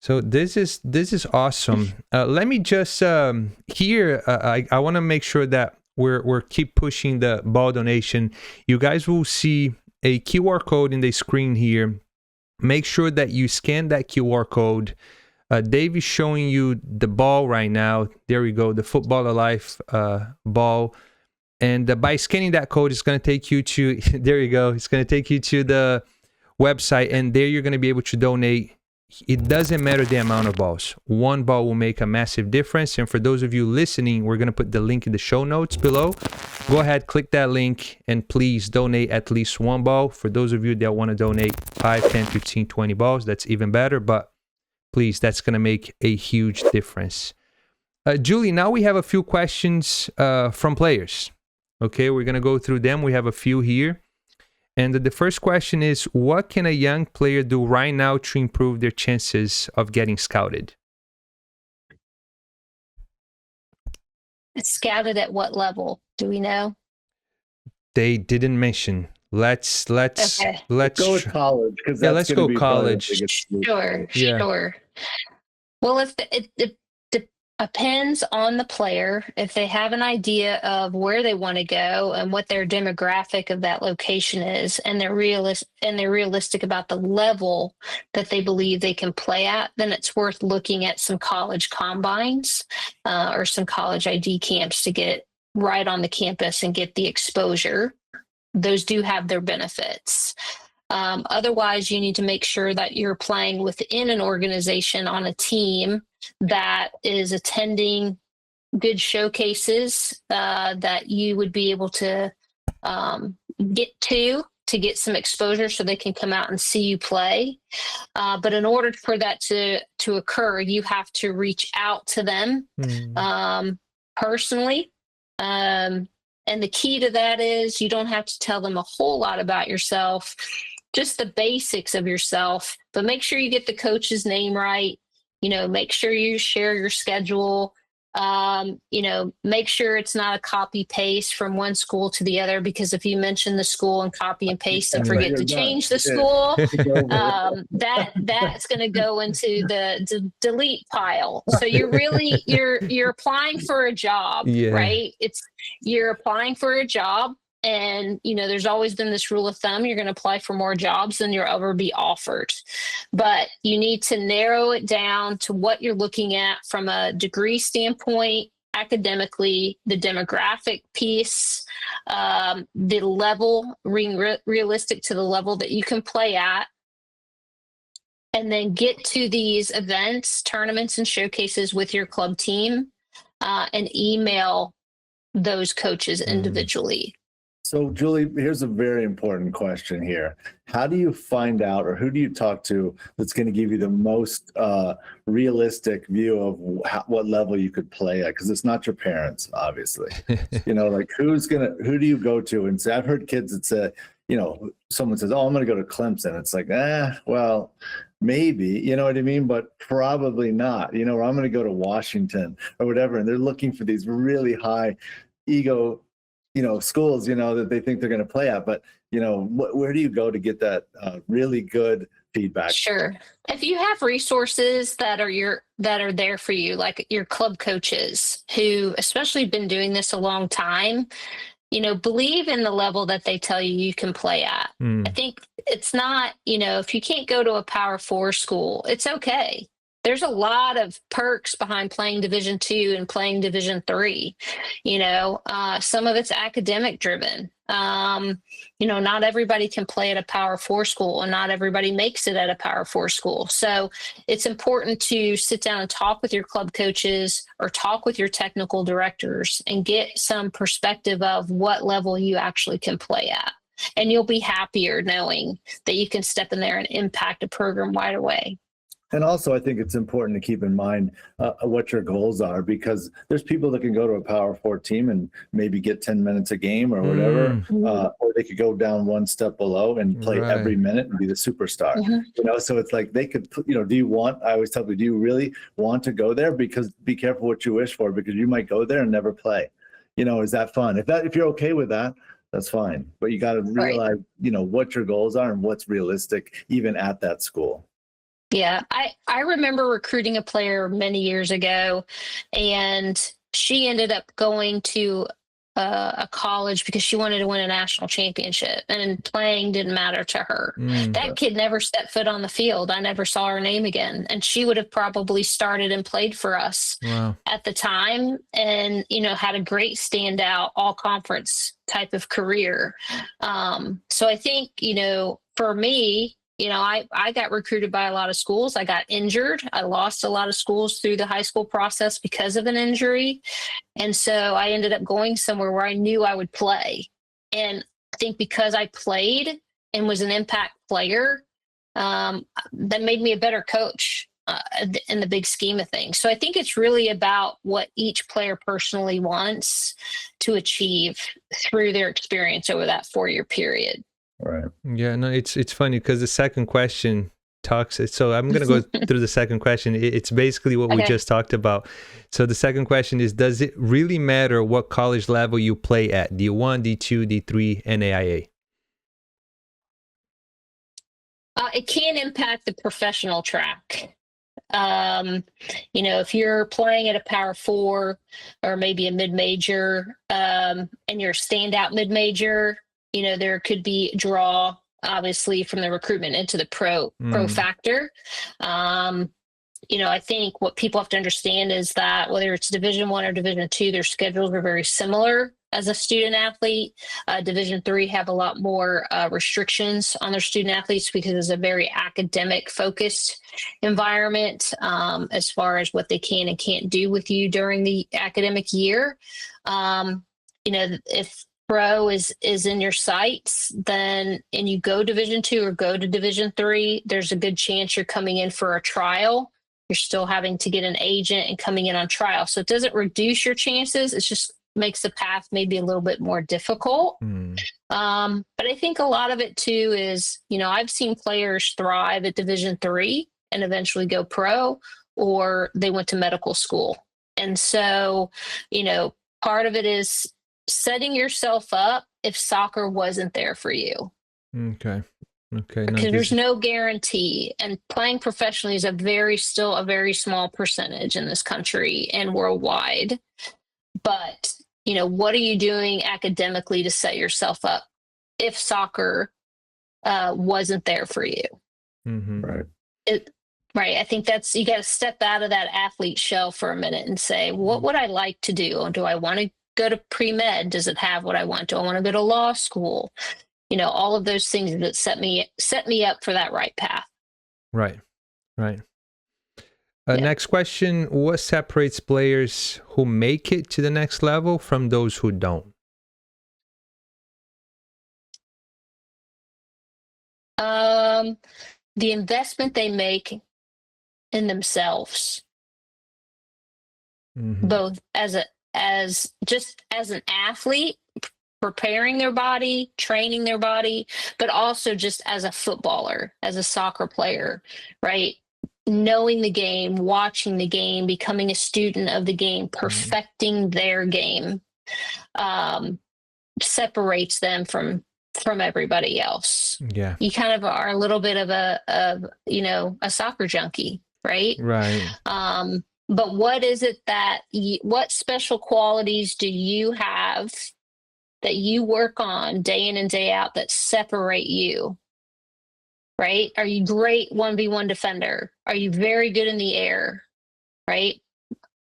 So this is awesome. Let me just here, I want to make sure that we're keep pushing the ball donation. You guys will see a QR code in the screen here. Make sure that you scan that QR code. Dave is showing you the ball right now. There we go, the Football Alive ball. And by scanning that code, it's going to take you to, there you go. It's going to take you to the website, and there you're going to be able to donate. It doesn't matter the amount of balls. One ball will make a massive difference. And for those of you listening, we're going to put the link in the show notes below. Go ahead, click that link, and please donate at least one ball. For those of you that want to donate 5, 10, 15, 20 balls, that's even better. But please, that's going to make a huge difference. Julie, now we have a few questions from players. Okay, we're going to go through them. We have a few here. And the first question is, what can a young player do right now to improve their chances of getting scouted? Scouted at what level? Do we know? They didn't mention. Let's Go with college, because let's go college. Sure. Well, if it depends on the player. If they have an idea of where they want to go and what their demographic of that location is, and they're realistic about the level that they believe they can play at, then it's worth looking at some college combines or some college ID camps to get right on the campus and get the exposure. Those do have their benefits. Otherwise, you need to make sure that you're playing within an organization on a team that is attending good showcases that you would be able to get to get some exposure so they can come out and see you play. But in order for that to occur, you have to reach out to them personally. And the key to that is you don't have to tell them a whole lot about yourself, just the basics of yourself, but make sure you get the coach's name right. Make sure you share your schedule. Make sure it's not a copy paste from one school to the other, because if you mention the school and copy and paste and forget to change the school, that's going to go into the delete pile. So you're applying for a job, right? You're applying for a job. And, there's always been this rule of thumb, you're going to apply for more jobs than you'll ever be offered. But you need to narrow it down to what you're looking at from a degree standpoint, academically, the demographic piece, the level, realistic to the level that you can play at. And then get to these events, tournaments, and showcases with your club team and email those coaches individually. So, Julie, here's a very important question here. How do you find out, or who do you talk to that's going to give you the most realistic view of what level you could play at? Because it's not your parents, obviously. Who do you go to and say? I've heard kids that say, someone says, "Oh, I'm going to go to Clemson." It's like, well, maybe, you know what I mean? But probably not, or I'm going to go to Washington or whatever. And they're looking for these really high ego schools, that they think they're going to play at. But, where do you go to get that really good feedback? Sure. If you have resources that are there for you, like your club coaches who especially been doing this a long time, believe in the level that they tell you can play at. I think it's not, if you can't go to a Power 4 school, it's okay. There's a lot of perks behind playing Division II and playing Division III. Some of it's academic driven. Not everybody can play at a Power 4 school, and not everybody makes it at a Power 4 school. So it's important to sit down and talk with your club coaches or talk with your technical directors and get some perspective of what level you actually can play at. And you'll be happier knowing that you can step in there and impact a program right away. And also, I think it's important to keep in mind what your goals are, because there's people that can go to a Power 4 team and maybe get 10 minutes a game or whatever, or they could go down one step below and play every minute and be the superstar. So it's like they could, I always tell people, do you really want to go there? Because be careful what you wish for, because you might go there and never play. Is that fun? If you're okay with that, that's fine. But you got to realize, what your goals are and what's realistic, even at that school. Yeah, I remember recruiting a player many years ago, and she ended up going to a college because she wanted to win a national championship, and playing didn't matter to her. That kid never stepped foot on the field. I never saw her name again, and she would have probably started and played for us at the time, and had a great standout all conference type of career. So I think for me, I got recruited by a lot of schools. I got injured. I lost a lot of schools through the high school process because of an injury. And so I ended up going somewhere where I knew I would play. And I think because I played and was an impact player, that made me a better coach in the big scheme of things. So I think it's really about what each player personally wants to achieve through their experience over that 4-year period. Right. Yeah, no, it's funny because the second question talks. So I'm going to go through the second question. It's basically what we just talked about. So the second question is, does it really matter what college level you play at? D1, D2, D3, NAIA? It can impact the professional track. If you're playing at a Power 4 or maybe a mid-major, and you're a standout mid-major, there could be draw, obviously, from the recruitment into the pro factor. I think what people have to understand is that whether it's Division I or Division II, their schedules are very similar as a student athlete. Division III have a lot more restrictions on their student athletes because it's a very academic focused environment as far as what they can and can't do with you during the academic year. If pro is in your sights, then and you go Division II or go to Division III, there's a good chance you're coming in for a trial. You're still having to get an agent and coming in on trial. So it doesn't reduce your chances. It just makes the path maybe a little bit more difficult. But I think a lot of it too is, I've seen players thrive at Division III and eventually go pro, or they went to medical school. And so, part of it is setting yourself up if soccer wasn't there for you. Okay. Because there's no guarantee, and playing professionally is still a very small percentage in this country and worldwide. But, what are you doing academically to set yourself up if soccer wasn't there for you? Right. Right. I think you got to step out of that athlete shell for a minute and say, what would I like to do? Do I want to go to pre-med? Does it have what I want? Do I want to go to law school? All of those things that set me up for that right path. Right. Next question. What separates players who make it to the next level from those who don't? The investment they make in themselves, both as an athlete, preparing their body, training their body, but also just as a footballer, as a soccer player, right? Knowing the game, watching the game, becoming a student of the game, perfecting their game, separates them from everybody else. Yeah. You kind of are a little bit of a soccer junkie, right? Right. But what is it what special qualities do you have that you work on day in and day out that separate you, right? Are you great 1v1 defender? Are you very good in the air, right?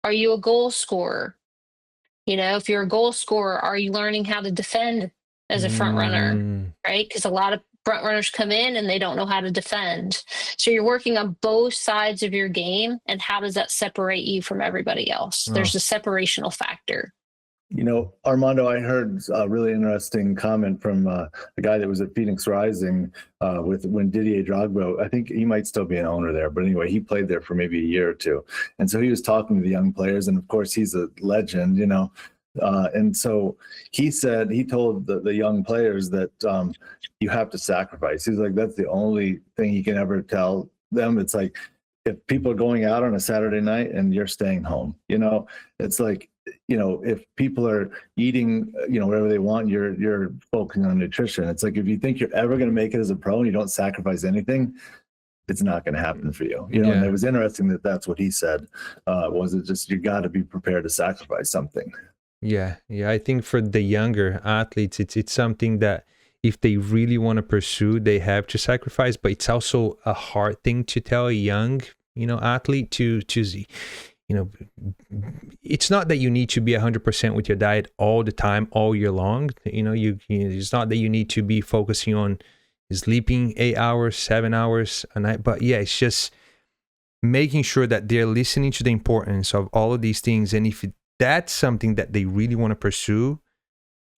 Are you a goal scorer? If you're a goal scorer, are you learning how to defend as a front runner, right? Because a lot of front runners come in and they don't know how to defend. So you're working on both sides of your game, and how does that separate you from everybody else? There's a separational factor. Armando, I heard a really interesting comment from a guy that was at Phoenix Rising when Didier Drogba, I think he might still be an owner there, but anyway, he played there for maybe a year or two. And so he was talking to the young players, and of course he's a legend, and so he told the young players that you have to sacrifice. He's like, that's the only thing he can ever tell them. It's like, if people are going out on a Saturday night and you're staying home, it's like, if people are eating, whatever they want, you're focusing on nutrition. It's like, if you think you're ever going to make it as a pro and you don't sacrifice anything, it's not going to happen for you. And it was interesting that that's what he said. Was it just, you got to be prepared to sacrifice something? Yeah. I think for the younger athletes, it's something that if they really want to pursue, they have to sacrifice. But it's also a hard thing to tell a young, athlete to it's not that you need to be 100% with your diet all the time, all year long. It's not that you need to be focusing on sleeping 8 hours, 7 hours a night. But yeah, it's just making sure that they're listening to the importance of all of these things. And if that's something that they really want to pursue,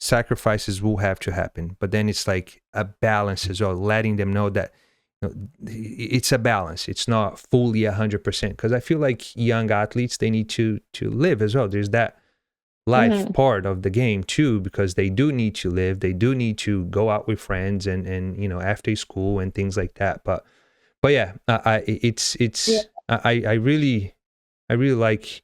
sacrifices will have to happen. But then it's like a balance as well, letting them know that it's a balance. It's not fully 100%, because I feel like young athletes, they need to live as well. There's that life part of the game too, because they do need to live. They do need to go out with friends and after school and things like that. But yeah, I really like,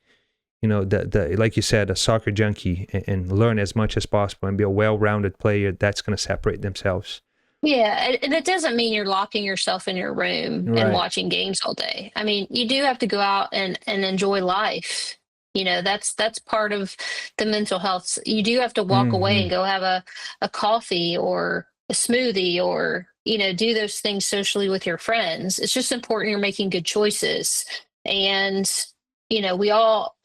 the like you said, a soccer junkie, and learn as much as possible and be a well-rounded player that's going to separate themselves. Yeah, and it doesn't mean you're locking yourself in your room Right. and watching games all day. I mean, you do have to go out and enjoy life. That's part of the mental health. You do have to walk away and go have a coffee or a smoothie, or, do those things socially with your friends. It's just important you're making good choices. And, we all,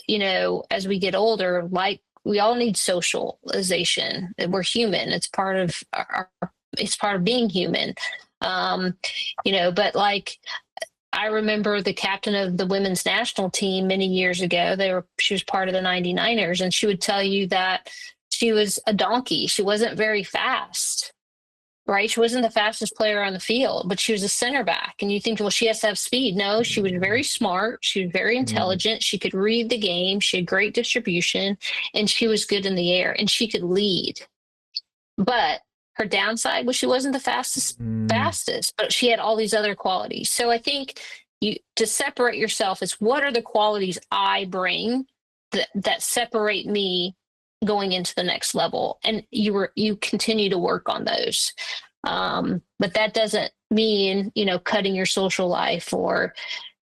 as we get older, like, we all need socialization. We're human. It's part of it's part of being human. But like, I remember the captain of the women's national team many years ago. She was part of the 99ers, and she would tell you that she was a donkey. She wasn't very fast, right? She wasn't the fastest player on the field, but she was a center back. And you think, well, she has to have speed. No, she was very smart. She was very intelligent. She could read the game. She had great distribution, and she was good in the air, and she could lead. But her downside was she wasn't the fastest, but she had all these other qualities. So I think to separate yourself is, what are the qualities I bring that separate me going into the next level? And you continue to work on those. But that doesn't mean, cutting your social life or,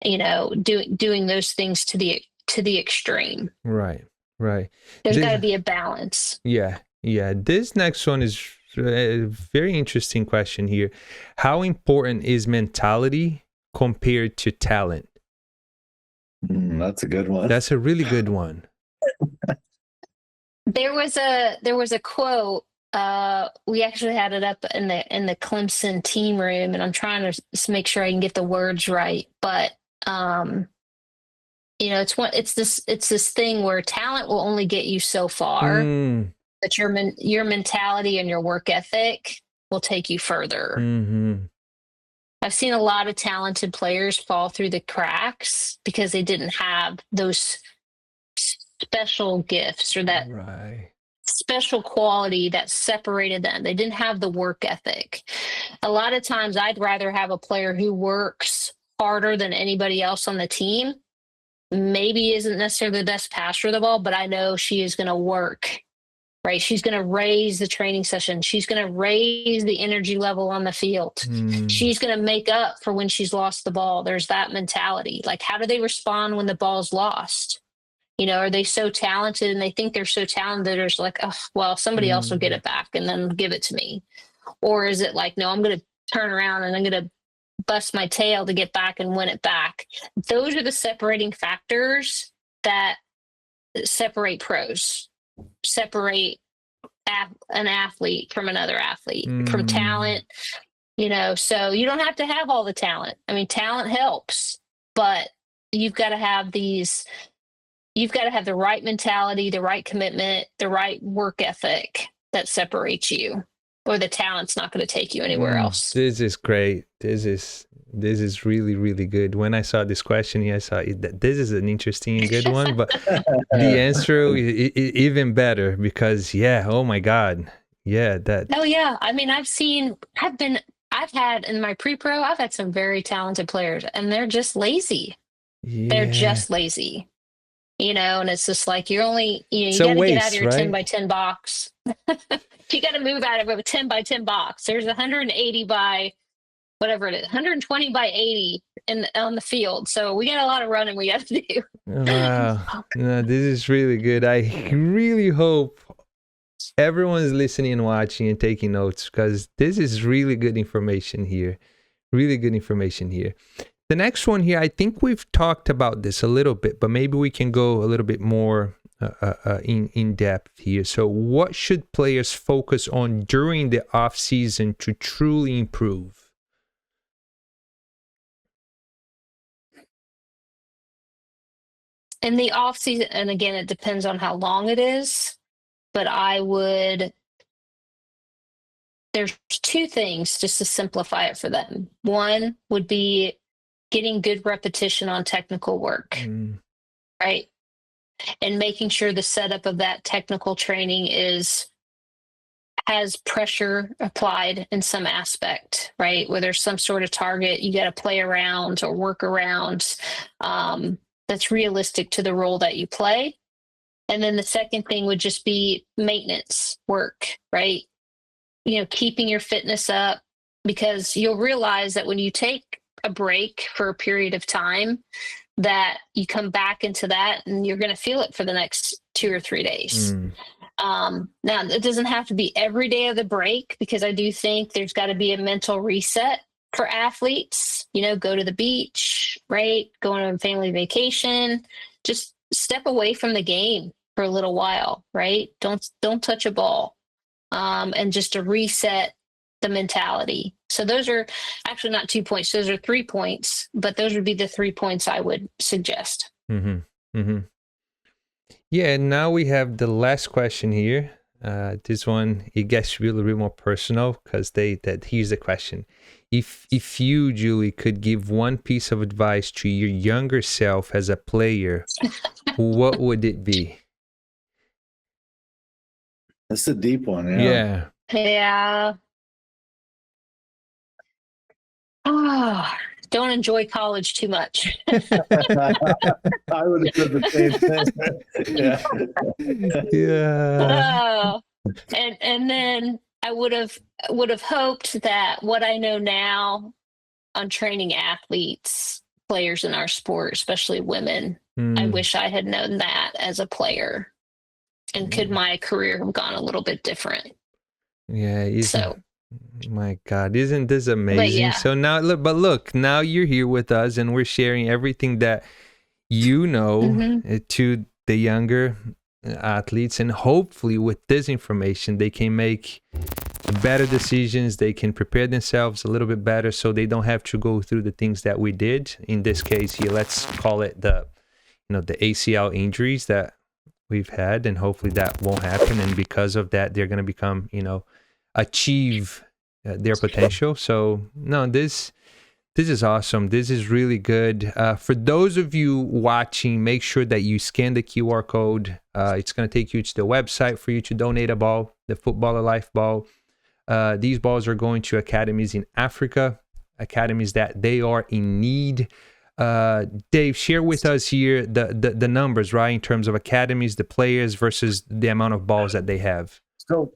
doing those things to the extreme. Right. There's got to be a balance. Yeah. This next one is a very interesting question here. How important is mentality compared to talent? That's a good one. That's a really good one. There was a quote. We actually had it up in the Clemson team room, and I'm trying to make sure I can get the words right. But it's this thing where talent will only get you so far. But your mentality and your work ethic will take you further. I've seen a lot of talented players fall through the cracks because they didn't have those special gifts or that special quality that separated them. They didn't have the work ethic. A lot of times I'd rather have a player who works harder than anybody else on the team. Maybe isn't necessarily the best passer of the ball, but I know she is going to work. Right. She's going to raise the training session. She's going to raise the energy level on the field. She's going to make up for when she's lost the ball. There's that mentality. Like, how do they respond when the ball's lost? Are they so talented and they think they're so talented? There's like, oh, well, somebody else will get it back and then give it to me. Or is it like, no, I'm going to turn around and I'm going to bust my tail to get back and win it back? Those are the separating factors that separate pros. Separate an athlete from another athlete, from talent, so you don't have to have all the talent. I mean, talent helps, but you've got to have the right mentality, the right commitment, the right work ethic that separates you, or the talent's not going to take you anywhere else. This is great. This is really, really good. When I saw this question here, I saw that this is an interesting and good one, but the answer even better, because oh my God. Yeah. Oh yeah. I mean, I've had in my pre-pro, I've had some very talented players, and they're just lazy. Yeah. They're just lazy, and it's just like, you're only, you got to get out of your 10 by 10 box. You got to move out of a 10 by 10 box. There's 180 by whatever it is, 120 by 80 on the field. So we got a lot of running we got to do. Wow. No, this is really good. I really hope everyone's listening and watching and taking notes, because this is really good information here. Really good information here. The next one here, I think we've talked about this a little bit, but maybe we can go a little bit more in depth here. So what should players focus on during the off season to truly improve? In the off season, and again, it depends on how long it is, but there's two things just to simplify it for them. One would be getting good repetition on technical work, right? And making sure the setup of that technical training has pressure applied in some aspect, right? Where there's some sort of target you got to play around or work around that's realistic to the role that you play. And then the second thing would just be maintenance work, right? Keeping your fitness up, because you'll realize that when you take a break for a period of time, that you come back into that and you're going to feel it for the next 2 or 3 days. Now, it doesn't have to be every day of the break, because I do think there's got to be a mental reset for athletes. Go to the beach, right? Go on a family vacation, just step away from the game for a little while, right? Don't touch a ball, and just to reset the mentality. So those are actually not 2 points. Those are 3 points, but those would be the 3 points I would suggest. Yeah, now we have the last question here. This one, it gets really more personal, because here's the question. If you, Julie, could give one piece of advice to your younger self as a player, what would it be? That's a deep one. Yeah. Yeah. Don't enjoy college too much. I would have said the same thing. Yeah. And then I would have hoped that what I know now on training athletes, players in our sport, especially women, I wish I had known that as a player. And could my career have gone a little bit different? Yeah. So. My God, isn't this amazing? Yeah. So now, look, now you're here with us, and we're sharing everything that to the younger athletes, and hopefully with this information, they can make better decisions. They can prepare themselves a little bit better, so they don't have to go through the things that we did. In this case here, let's call it the ACL injuries that we've had, and hopefully that won't happen. And because of that, they're going to become, achieve their potential. So no, this is awesome. This is really good. For those of you watching, make sure that you scan the QR code. It's going to take you to the website for you to donate a ball, the Footballer Life ball. These balls are going to academies in Africa, academies that they are in need. Dave, share with us here the numbers, right, in terms of academies, the players versus the amount of balls that they have. So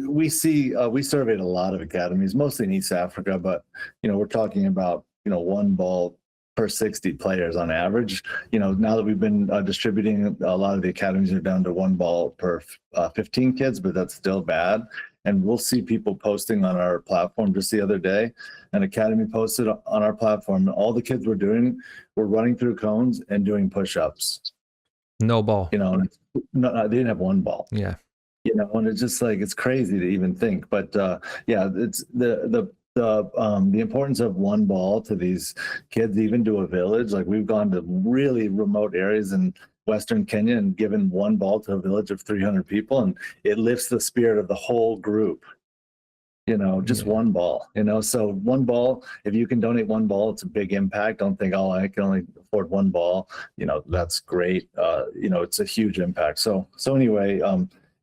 we surveyed a lot of academies, mostly in East Africa, but we're talking about one ball per 60 players on average. Now that we've been distributing, a lot of the academies are down to one ball per 15 kids, but that's still bad. And we'll see people posting on our platform. Just the other day, an academy posted on our platform, and all the kids were running through cones and doing push-ups. No ball. No, they didn't have one ball. Yeah. And it's just like, it's crazy to even think, but it's the importance of one ball to these kids, even to a village. Like, we've gone to really remote areas in Western Kenya and given one ball to a village of 300 people, and it lifts the spirit of the whole group. Just one ball. So one ball, if you can donate one ball, it's a big impact. Don't think, I can only afford one ball. That's great. It's a huge impact. So anyway,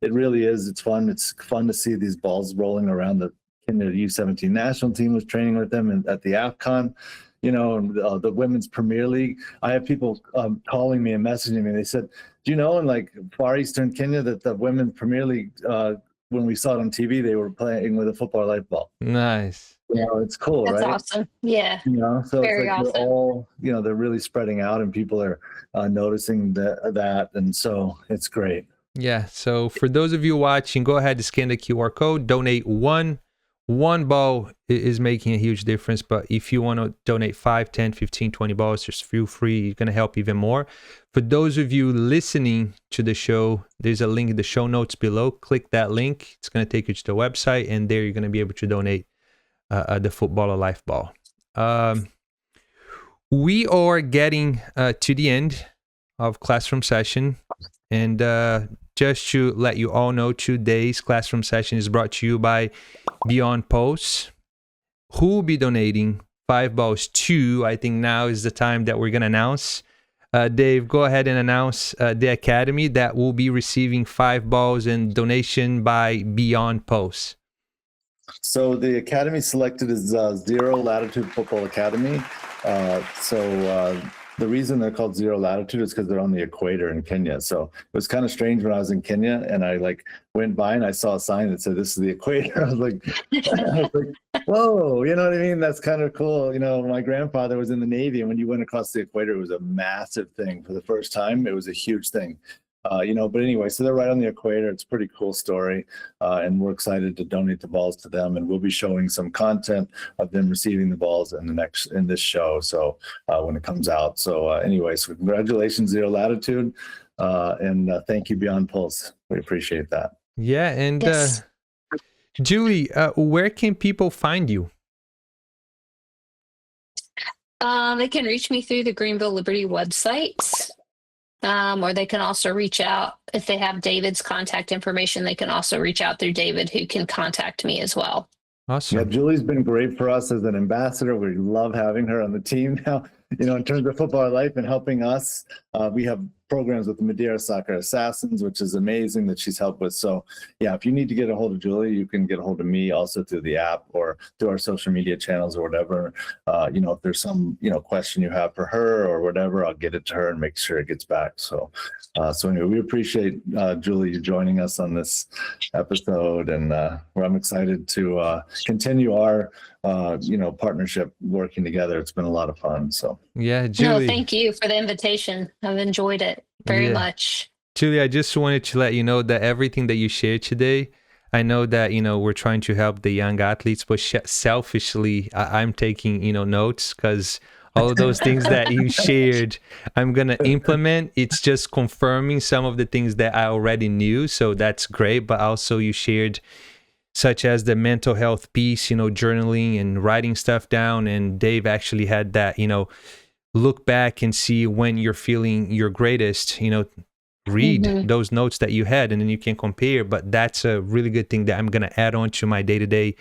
it really is. It's fun. It's fun to see these balls rolling around. The U17 national team was training with them at the AFCON. The Women's Premier League. I have people calling me and messaging me. They said, do you know, in like far eastern Kenya, that the Women's Premier League, when we saw it on TV, they were playing with a Football Life ball. Nice. It's cool, That's right? awesome. Yeah. So Very it's like awesome. We're all, they're really spreading out, and people are noticing that, and so it's great. Yeah. So for those of you watching, go ahead and scan the QR code. Donate one one ball is making a huge difference, but if you want to donate 5, 10, 15, 20 balls, just feel free. You're going to help even more. For those of you listening to the show, there's a link in the show notes below. Click that link. It's going to take you to the website, and there you're going to be able to donate the Footballer Life Ball. We are getting to the end of classroom session, and just to let you all know, today's classroom session is brought to you by Beyond Pulse, who will be donating 5 balls to, I think now is the time that we're going to announce. Dave, go ahead and announce the academy that will be receiving 5 balls and donation by Beyond Pulse. So the academy selected is Zero Latitude Football Academy. The reason they're called Zero Latitude is because they're on the equator in Kenya. So it was kind of strange when I was in Kenya and I went by and I saw a sign that said, "This is the equator." I was like, whoa, you know what I mean? That's kind of cool. You know, my grandfather was in the Navy, and when you went across the equator, it was a massive thing. For the first time, it was a huge thing. But anyway, so they're right on the equator. It's a pretty cool story. And we're excited to donate the balls to them. And we'll be showing some content of them receiving the balls in this show. So when it comes out. So anyway, so congratulations, Zero Latitude. And thank you, Beyond Pulse. We appreciate that. Yeah. And Yes. Julie, where can people find you? They can reach me through the Greenville Liberty website. Or they can also reach out if they have David's contact information. They can also reach out through David, who can contact me as well. Awesome. Yeah, Julie's been great for us as an ambassador. We love having her on the team now, in terms of Football Life and helping us. We have programs with the Madeira Soccer Assassins, which is amazing that she's helped with. So yeah, if you need to get a hold of Julie, you can get a hold of me also through the app or through our social media channels or whatever. If there's some, question you have for her or whatever, I'll get it to her and make sure it gets back. So anyway, we appreciate Julie, you joining us on this episode, and I'm excited to continue our partnership working together. It's been a lot of fun. So Yeah, Julie. No, thank you for the invitation. I've enjoyed it very much. Julie, I just wanted to let you know that everything that you shared today, I know that, we're trying to help the young athletes, but selfishly, I'm taking, notes, because all of those things that you shared, I'm going to implement. It's just confirming some of the things that I already knew. So that's great. But also you shared such as the mental health piece, journaling and writing stuff down. And Dave actually had that, look back and see when you're feeling your greatest, read those notes that you had, and then you can compare. But that's a really good thing that I'm going to add on to my day-to-day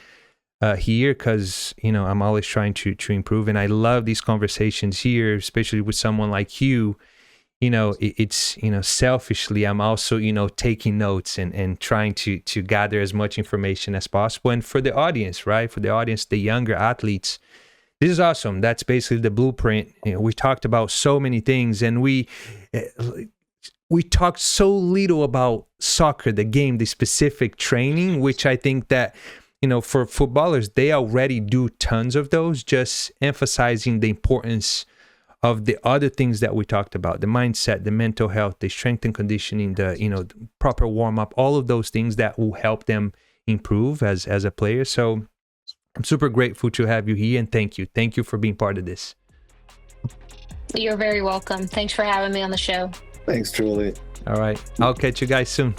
here, because, I'm always trying to improve. And I love these conversations here, especially with someone like you. It's, selfishly, I'm also, taking notes and trying to gather as much information as possible. And for the audience, right? For the audience, the younger athletes, this is awesome. That's basically the blueprint. We talked about so many things, and we talked so little about soccer, the game, the specific training, which I think that, for footballers, they already do tons of those, just emphasizing the importance of the other things that we talked about, the mindset, the mental health, the strength and conditioning, the proper warm-up, all of those things that will help them improve as a player. So I'm super grateful to have you here, and thank you. Thank you for being part of this. You're very welcome. Thanks for having me on the show. thanks, Julie. All right. I'll catch you guys soon.